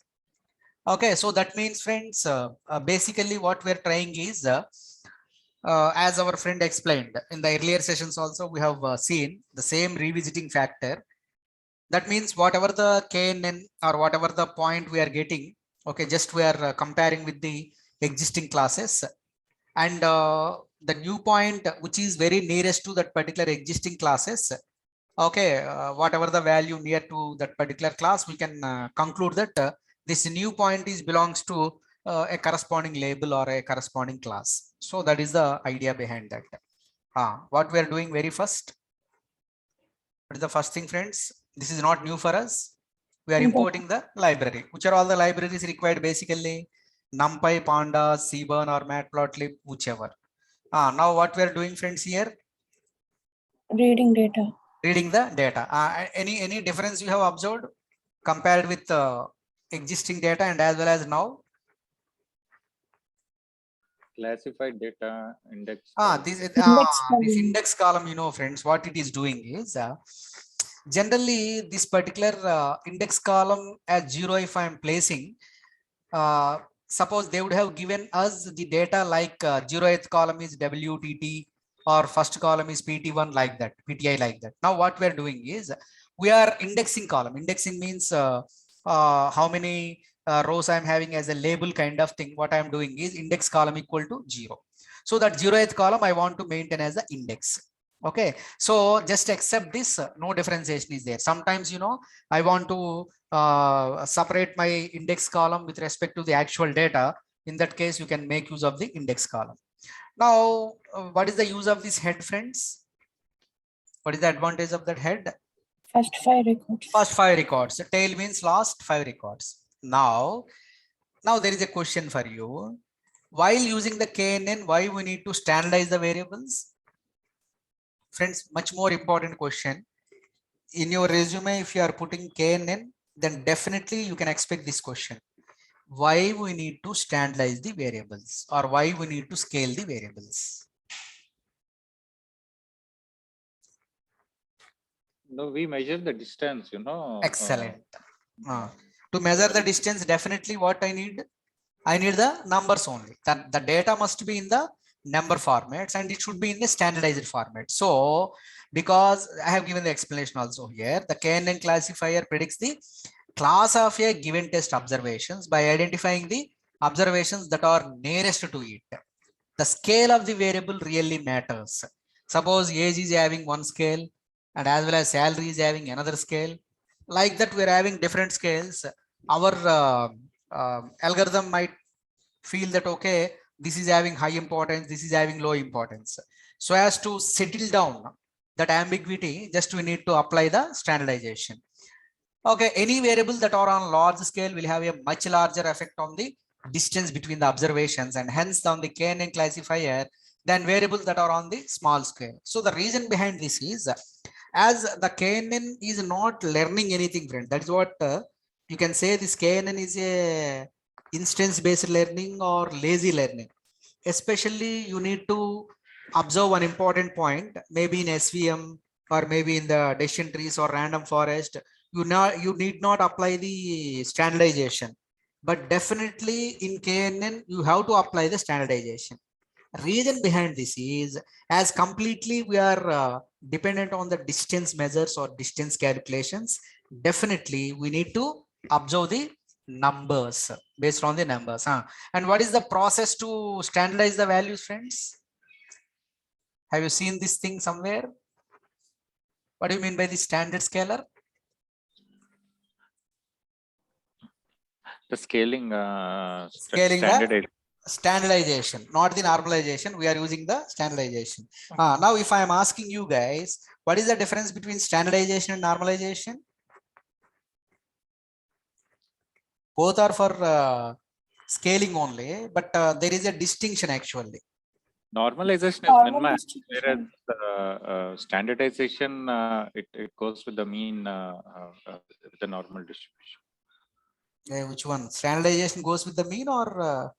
Okay, so that means, friends, basically what we're trying is, as our friend explained in the earlier sessions also, we have seen the same revisiting factor. That means whatever the KNN or whatever the point we are getting, okay, just we are comparing with the existing classes, and the new point which is very nearest to that particular existing classes, okay, whatever the value near to that particular class, we can conclude that this new point is belongs to a corresponding label or a corresponding class. So that is the idea behind that. What we are doing very first. What is the first thing, friends? This is not new for us. We are importing the library. Which are all the libraries required basically? NumPy, Pandas, Seaborn or Matplotlib, whichever. Now what we are doing, friends, here? Reading data. Reading the data. Any difference you have observed compared with existing data and as well as now? Classified data index. This index column, you know, friends, what it is doing is generally this particular index column as 0, if I am placing, suppose they would have given us the data like 0th column is WTT or first column is PT1 like that, PTI like that. Now what we are doing is we are indexing column. Indexing means how many rows I'm having as a label kind of thing. What I'm doing is index column equal to 0. So that 0th column I want to maintain as the index. Okay, so just accept this, no differentiation is there. Sometimes, you know, I want to separate my index column with respect to the actual data. In that case, you can make use of the index column. Now, what is the use of this head, friends? What is the advantage of that head? First 5 records. First 5 records. Tail means last 5 records. Now there is a question for you. While using the KNN, why we need to standardize the variables? Friends, much more important question. In your resume, if you are putting KNN, then definitely you can expect this question. Why we need to standardize the variables or why we need to scale the variables? No, we measure the distance, you know. Excellent. To measure the distance, definitely what I need? I need the numbers only. That the data must be in the number formats and it should be in the standardized format. So because I have given the explanation also here, the KNN classifier predicts the class of a given test observations by identifying the observations that are nearest to it. The scale of the variable really matters. Suppose age is having one scale and as well as salary is having another scale. Like that, we're having different scales. Our algorithm might feel that, okay, this is having high importance, this is having low importance. So as to settle down that ambiguity, just we need to apply the standardization. Okay, any variable that are on large scale will have a much larger effect on the distance between the observations and hence on the KNN classifier than variables that are on the small scale. So the reason behind this is as the KNN is not learning anything, friend. That is what you can say this KNN is a instance based learning or lazy learning. Especially you need to observe one important point, maybe in SVM or maybe in the decision trees or random forest. You need not apply the standardization, but definitely in KNN you have to apply the standardization. Reason behind this is as completely we are dependent on the distance measures or distance calculations, definitely we need to observe the numbers based on the numbers. And what is the process to standardize the values, friends? Have you seen this thing somewhere? What do you mean by the standard scalar? The scaling, standardization, not the normalization. We are using the standardization. Now, if I am asking you guys, what is the difference between standardization and normalization? Both are for scaling only, but there is a distinction actually. Normalization is min-max, whereas standardization it goes with the mean with the normal distribution. Which one? Standardization goes with the mean or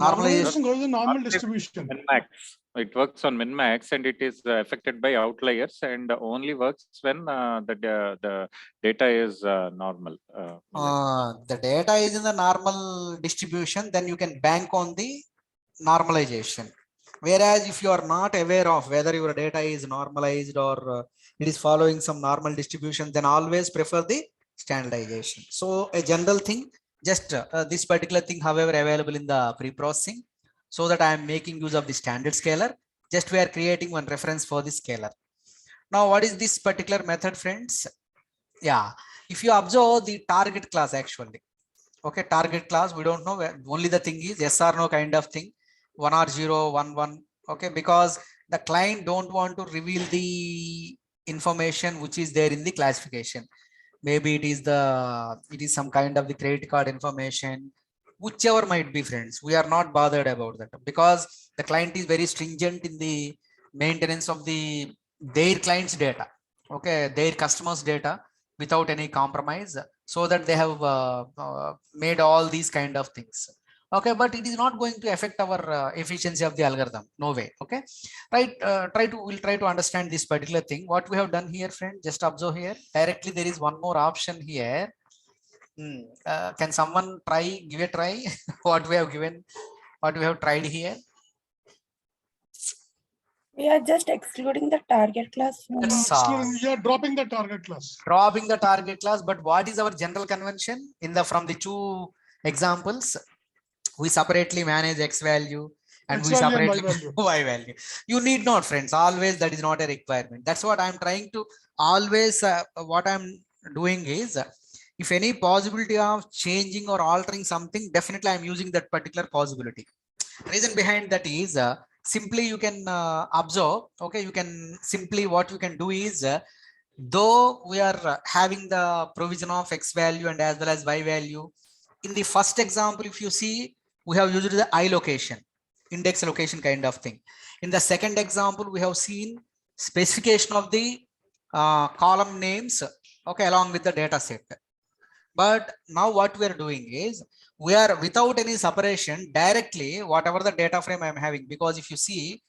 normalization goes with the normal distribution? Min-max. It works on min-max and it is affected by outliers and only works when the data is normal. The data is in the normal distribution, then you can bank on the normalization. Whereas if you are not aware of whether your data is normalized or it is following some normal distribution, then always prefer the standardization. So a general thing, just this particular thing, however, available in the pre-processing, so that I am making use of the standard scalar. Just we are creating one reference for the scalar. Now, what is this particular method, friends? Yeah, if you observe the target class, actually, Okay, target class, we don't know where, only the thing is yes or no kind of thing, 1 or 0, 1, 1. Okay, because the client don't want to reveal the information which is there in the classification. Maybe it is some kind of the credit card information, whichever might be, friends. We are not bothered about that because the client is very stringent in the maintenance of their client's data. Okay, their customers' data without any compromise, so that they have made all these kind of things. Okay, but it is not going to affect our efficiency of the algorithm. No way. Okay, right. We'll try to understand this particular thing. What we have done here, friend, just observe here. Directly, there is one more option here. Can someone give a try? What we have given, what we have tried here? We are just excluding the target class. You are dropping the target class. Dropping the target class, but what is our general convention from the two examples? We separately manage X value and we separately Y value. You need not, friends. Always that is not a requirement. That's what I'm trying to always. What I'm doing is, if any possibility of changing or altering something, definitely I'm using that particular possibility. Reason behind that is simply you can observe. Okay, you can simply what you can do is. Though we are having the provision of X value and as well as Y value, in the first example, if you see, we have used the I location, index location kind of thing. In the second example, we have seen specification of the column names, okay, along with the data set. But now what we are doing is, we are without any separation, directly whatever the data frame I'm having, because if you see,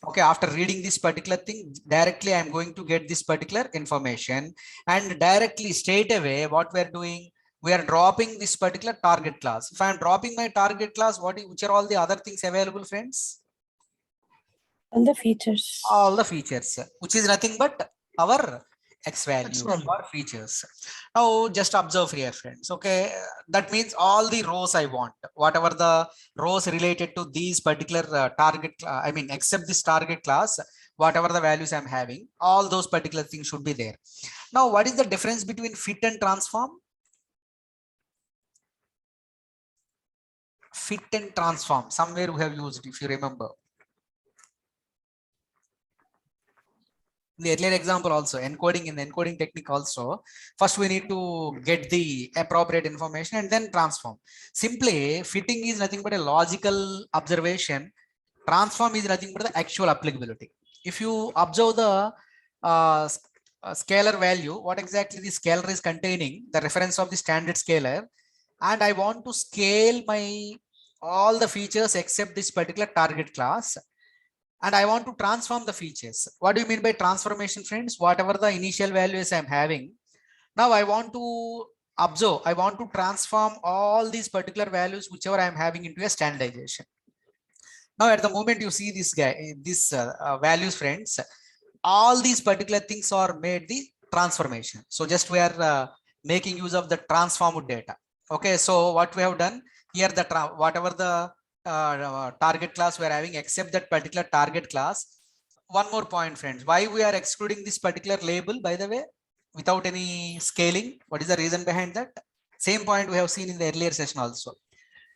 okay, after reading this particular thing, directly I'm going to get this particular information, and directly straight away what we're doing, we are dropping this particular target class. If I'm dropping my target class, which are all the other things available, friends? All the features. All the features, which is nothing but our X value or features. Now just observe here, friends. Okay, that means all the rows I want, whatever the rows related to these particular target, except this target class, whatever the values I'm having, all those particular things should be there. Now, what is the difference between fit and transform? Fit and transform, somewhere we have used, if you remember. The earlier example also, encoding, in the encoding technique also, first we need to get the appropriate information and then transform. Simply fitting is nothing but a logical observation. Transform is nothing but the actual applicability. If you observe the scalar value, what exactly the scalar is containing, the reference of the standard scalar, and I want to scale my all the features except this particular target class, and I want to transform the features. What do you mean by transformation, friends? Whatever the initial values I'm having, now I want to observe, I want to transform all these particular values, whichever I'm having, into a standardization. Now, at the moment you see this guy, these values, friends, all these particular things are made the transformation. So just we are making use of the transformed data. Okay, so what we have done here, the whatever the target class we are having, except that particular target class. One more point, friends, why we are excluding this particular label, by the way, without any scaling? What is the reason behind that? Same point we have seen in the earlier session also.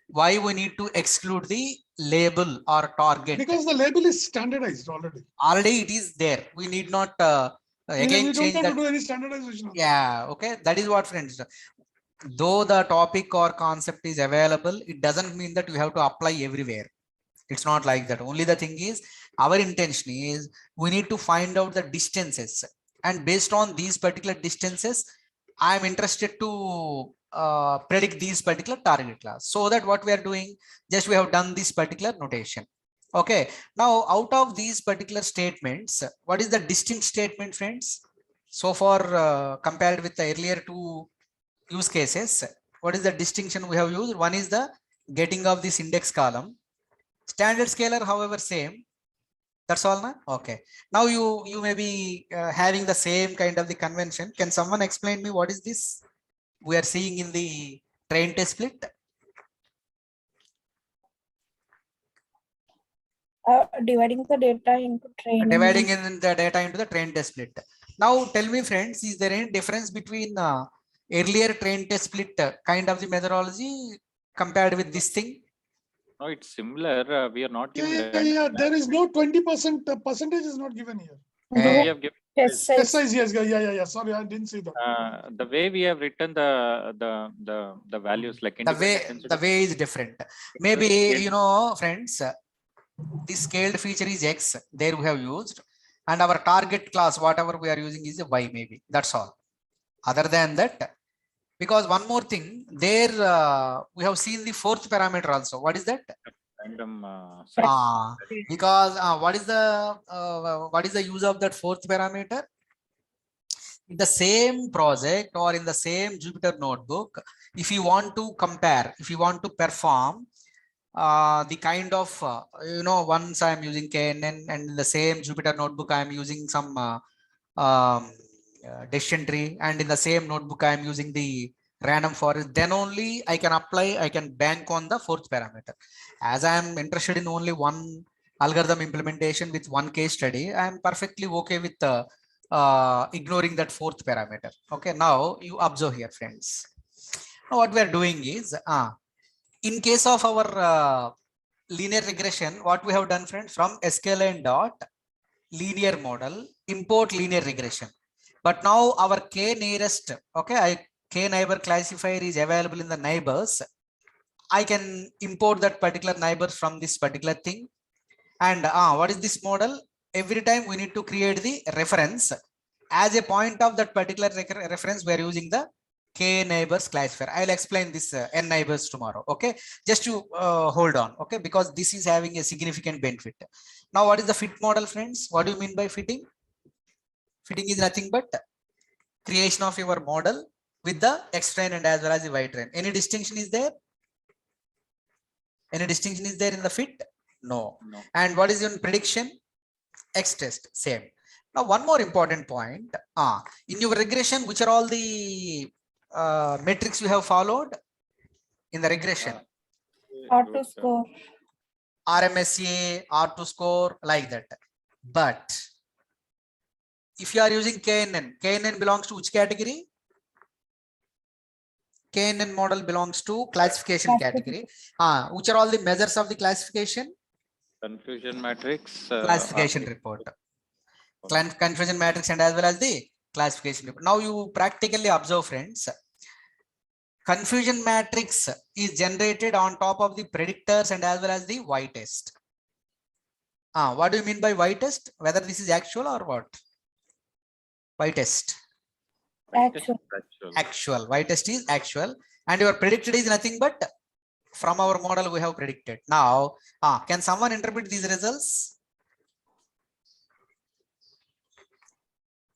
Why we need to exclude the label or target? Because the label is standardized already. Already it is there. We need not again we don't change want that. to do any standardization. Yeah, okay, that is what, friends. Though the topic or concept is available, it doesn't mean that you have to apply everywhere. It's not like that. Only the thing is, our intention is we need to find out the distances, and based on these particular distances, I am interested to predict these particular target class. So that what we are doing, just we have done this particular notation. Okay, now out of these particular statements, what is the distinct statement, friends? So far compared with the earlier two use cases, what is the distinction we have used? One is the getting of this index column. Standard scalar, however, same. That's all, na? Okay. Now you may be having the same kind of the convention. Can someone explain me what is this we are seeing in the train test split? Dividing the data into train. Dividing in the data into the train test split. Now tell me, friends, is there any difference between earlier train test split kind of the methodology compared with this thing? No, it's similar. We are not giving that. Yeah. There is no 20% percentage is not given here. No, we have given Test Test size. size, yes. Yeah. Sorry, I didn't see that. the way we have written the values like The way is different. Maybe, you know, friends, the scaled feature is X, there we have used, and our target class, whatever we are using, is a Y maybe. That's all. Other than that, because one more thing, there we have seen the fourth parameter also. What is that? random Because what is the use of that fourth parameter? In the same project or in the same Jupyter notebook, if you want to compare, if you want to perform the kind of, you know, once I am using KNN and in the same Jupyter notebook, I am using some decision tree, and in the same notebook, I am using the random forest, then only I can apply, I can bank on the fourth parameter. As I am interested in only one algorithm implementation with one case study, I am perfectly okay with ignoring that fourth parameter. Okay, now you observe here, friends. Now what we are doing is, in case of our linear regression, what we have done, friends, from sklearn dot linear model, import linear regression. But now our k nearest, okay, k neighbor classifier is available in the neighbors. I can import that particular neighbor from this particular thing. And what is this model? Every time we need to create the reference as a point of that particular reference. We are using the k neighbors classifier. I'll explain this n neighbors tomorrow. Okay, just to hold on. Okay, because this is having a significant benefit. Now, what is the fit model, friends? What do you mean by fitting? Fitting is nothing but creation of your model with the X train and as well as the Y train. Any distinction is there? Any distinction is there in the fit? No. And what is your prediction? X test, same. Now, one more important point. In your regression, which are all the metrics you have followed in the regression? R2 score. RMSA, R2 score, like that. But if you are using KNN, KNN belongs to which category? KNN model belongs to classification category. Which are all the measures of the classification? Confusion matrix. Classification report. Confusion matrix and as well as the classification report. Now you practically observe, friends. Confusion matrix is generated on top of the predictors and as well as the Y test. What do you mean by Y test? Whether this is actual or what? Y test. Actual. Y test is actual, and your predicted is nothing but from our model we have predicted. Now, can someone interpret these results?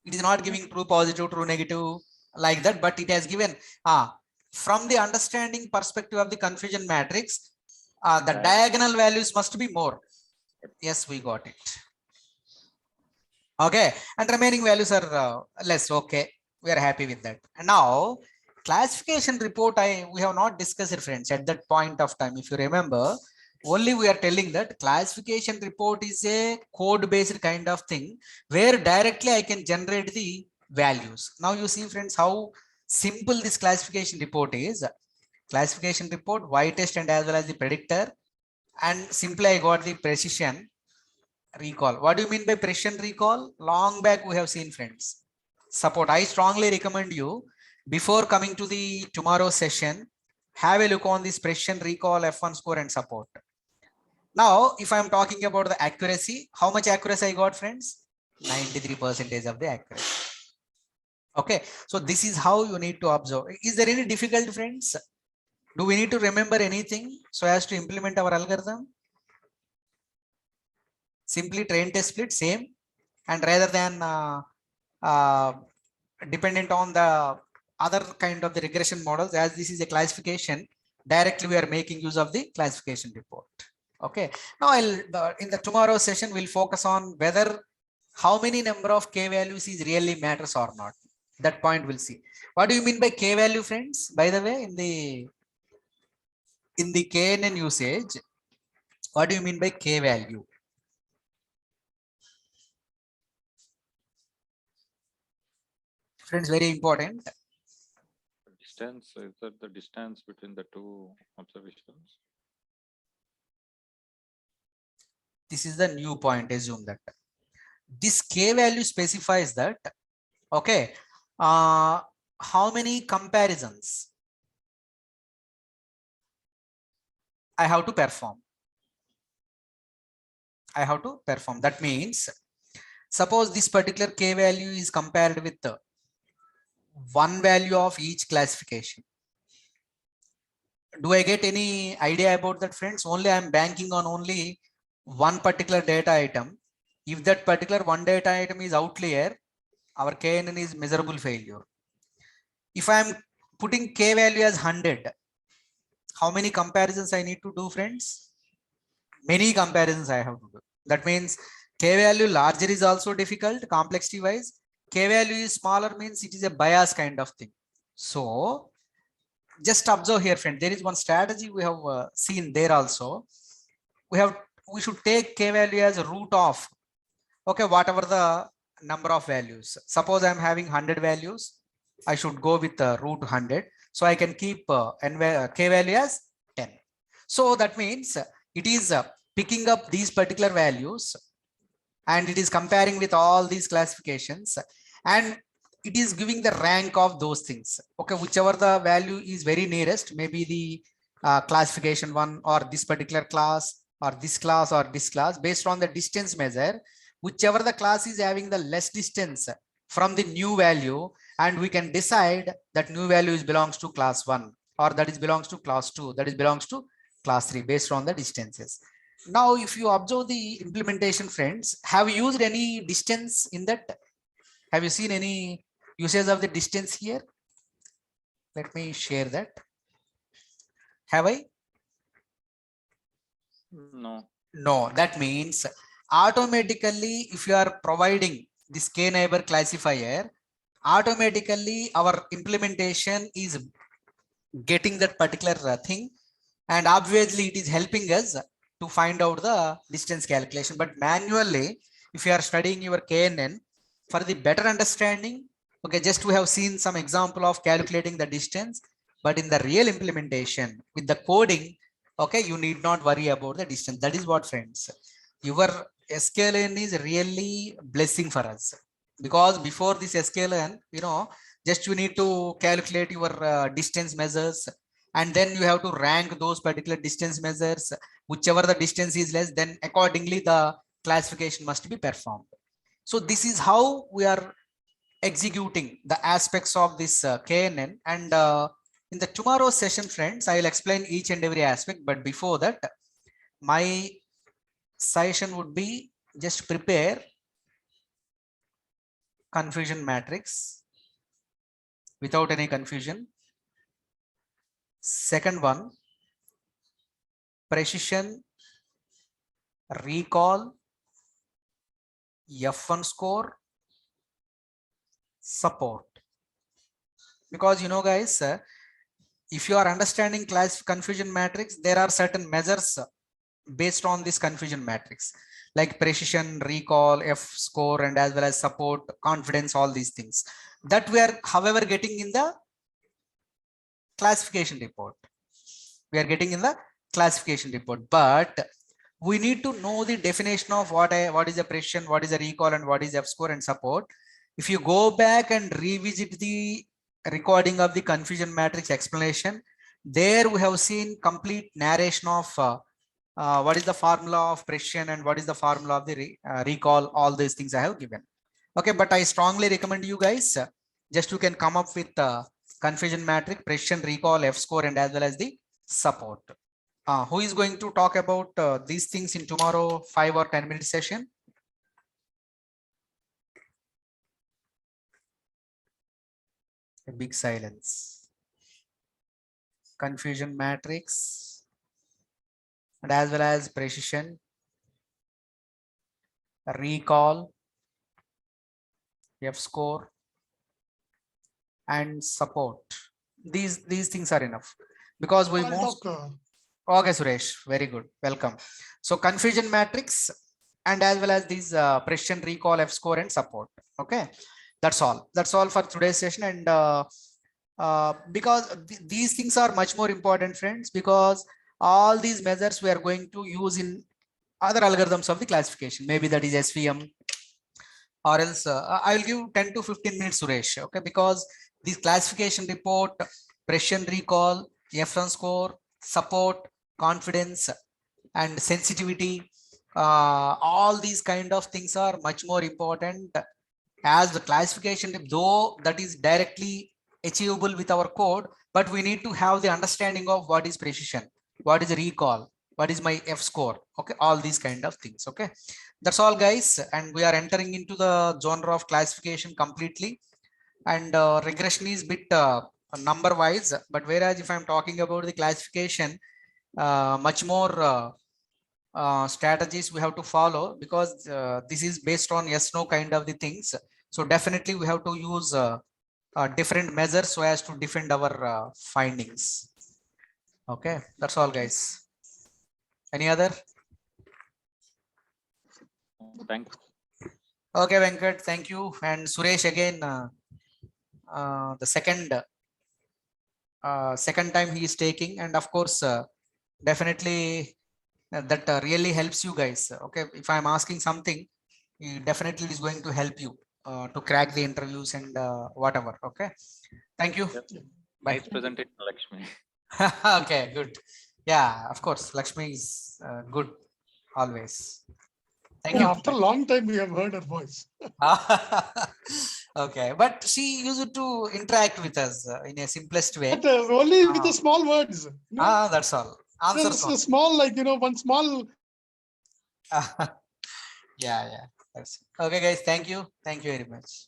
It is not giving true positive, true negative like that, but it has given from the understanding perspective of the confusion matrix, the diagonal values must be more. Yes, we got it. Okay, and remaining values are less. Okay, we are happy with that. And now classification report, we have not discussed it, friends, at that point of time. If you remember, only we are telling that classification report is a code based kind of thing where directly I can generate the values. Now you see, friends, how simple this classification report is. Classification report, Y test and as well as the predictor, and simply I got the precision recall. What do you mean by precision recall? Long back we have seen, friends. Support. I strongly recommend you, before coming to the tomorrow session, have a look on this precision recall, F1 score and support. Now, if I am talking about the accuracy, how much accuracy I got, friends? 93% of the accuracy. Okay, so this is how you need to observe. Is there any difficulty, friends? Do we need to remember anything so as to implement our algorithm? Simply train test split, same, and rather than dependent on the other kind of the regression models, as this is a classification, directly we are making use of the classification report. Okay, now in the tomorrow session we'll focus on whether how many number of k values is really matters or not. That point we'll see. What do you mean by k value, friends? By the way, in the KNN usage, what do you mean by k value? Friends, very important. distance, is that the distance between the two observations? This is the new point. Assume that this K value specifies that, okay, how many comparisons I have to perform. I have to perform. That means, suppose this particular K value is compared with one value of each classification. Do I get any idea about that, friends? Only I'm banking on only one particular data item. If that particular one data item is outlier, our KNN is measurable failure. If I'm putting K value as 100, how many comparisons I need to do, friends? Many comparisons I have to do. That means K value larger is also difficult, complexity wise. K value is smaller means it is a bias kind of thing. So just observe here, friend. There is one strategy we have seen there also. We should take K value as a root of, okay, whatever the number of values. Suppose I'm having 100 values, I should go with root 100. So I can keep K value as 10. So that means it is picking up these particular values and it is comparing with all these classifications and it is giving the rank of those things. Okay, whichever the value is very nearest, maybe the classification one or this particular class or this class or this class, based on the distance measure, whichever the class is having the less distance from the new value, and we can decide that new value is belongs to class 1 or that is belongs to class 2, that is belongs to class 3 based on the distances. Now, if you observe the implementation, friends, have you used any distance in that? Have you seen any usage of the distance here? Let me share that. Have I? No. No, that means automatically if you are providing this K neighbor classifier, automatically our implementation is getting that particular thing, and obviously it is helping us to find out the distance calculation. But manually, if you are studying your KNN for the better understanding, okay, just we have seen some example of calculating the distance, but in the real implementation with the coding, okay, you need not worry about the distance. That is what, friends, your SKLN is really blessing for us, because before this SKLN, just you need to calculate your distance measures, and then you have to rank those particular distance measures. Whichever the distance is less, then accordingly the classification must be performed. So this is how we are executing the aspects of this KNN. And in the tomorrow's session, friends, I will explain each and every aspect. But before that, my suggestion would be just prepare confusion matrix without any confusion. Second one, precision, recall, F1 score, support. Because guys, if you are understanding class confusion matrix, there are certain measures based on this confusion matrix, like precision, recall, F score, and as well as support, confidence, all these things that we are, however, getting in the classification report. We are getting in the classification report, but we need to know the definition of what is a precision, what is a recall, and what is F score and support. If you go back and revisit the recording of the confusion matrix explanation, there we have seen complete narration of what is the formula of precision and what is the formula of the recall. All these things I have given. Okay, but I strongly recommend you guys, just you can come up with confusion matrix, precision, recall, F score, and as well as the support. Who is going to talk about these things in tomorrow 5 or 10 minute session? A big silence. Confusion matrix and as well as precision, recall, F score, and support. These things are enough, because we most. Okay, Suresh, very good, welcome. So confusion matrix and as well as these precision, recall, F score, and support. Okay, that's all for today's session. And because these things are much more important, friends, because all these measures we are going to use in other algorithms of the classification. Maybe that is SVM, or else I'll give 10 to 15 minutes, Suresh. Okay, because this classification report, precision recall, F1 score, support, confidence, and sensitivity, all these kind of things are much more important as the classification, though that is directly achievable with our code, but we need to have the understanding of what is precision, what is recall, what is my F score. Okay, all these kind of things. Okay, that's all, guys, and we are entering into the genre of classification completely. And regression is bit number wise, but whereas if I'm talking about the classification, much more strategies we have to follow, because this is based on yes no kind of the things. So definitely we have to use different measures so as to defend our findings. Okay, that's all, guys. Any other? Thanks. Okay, Venkat, thank you. And Suresh, again, the second time he is taking, and of course definitely that really helps you guys. Okay, if I'm asking something, he definitely is going to help you to crack the interviews and whatever. Okay, thank you. Yep. Bye. Nice presentation, Lakshmi. Okay, good. Yeah, of course, Lakshmi is good always. Thank you. After a long time, we have heard her voice. Okay, but she used to interact with us in a simplest way. But only with the small words. That's all. Answers. Just small, like, one small. Yeah. That's it. Okay, guys. Thank you. Thank you very much.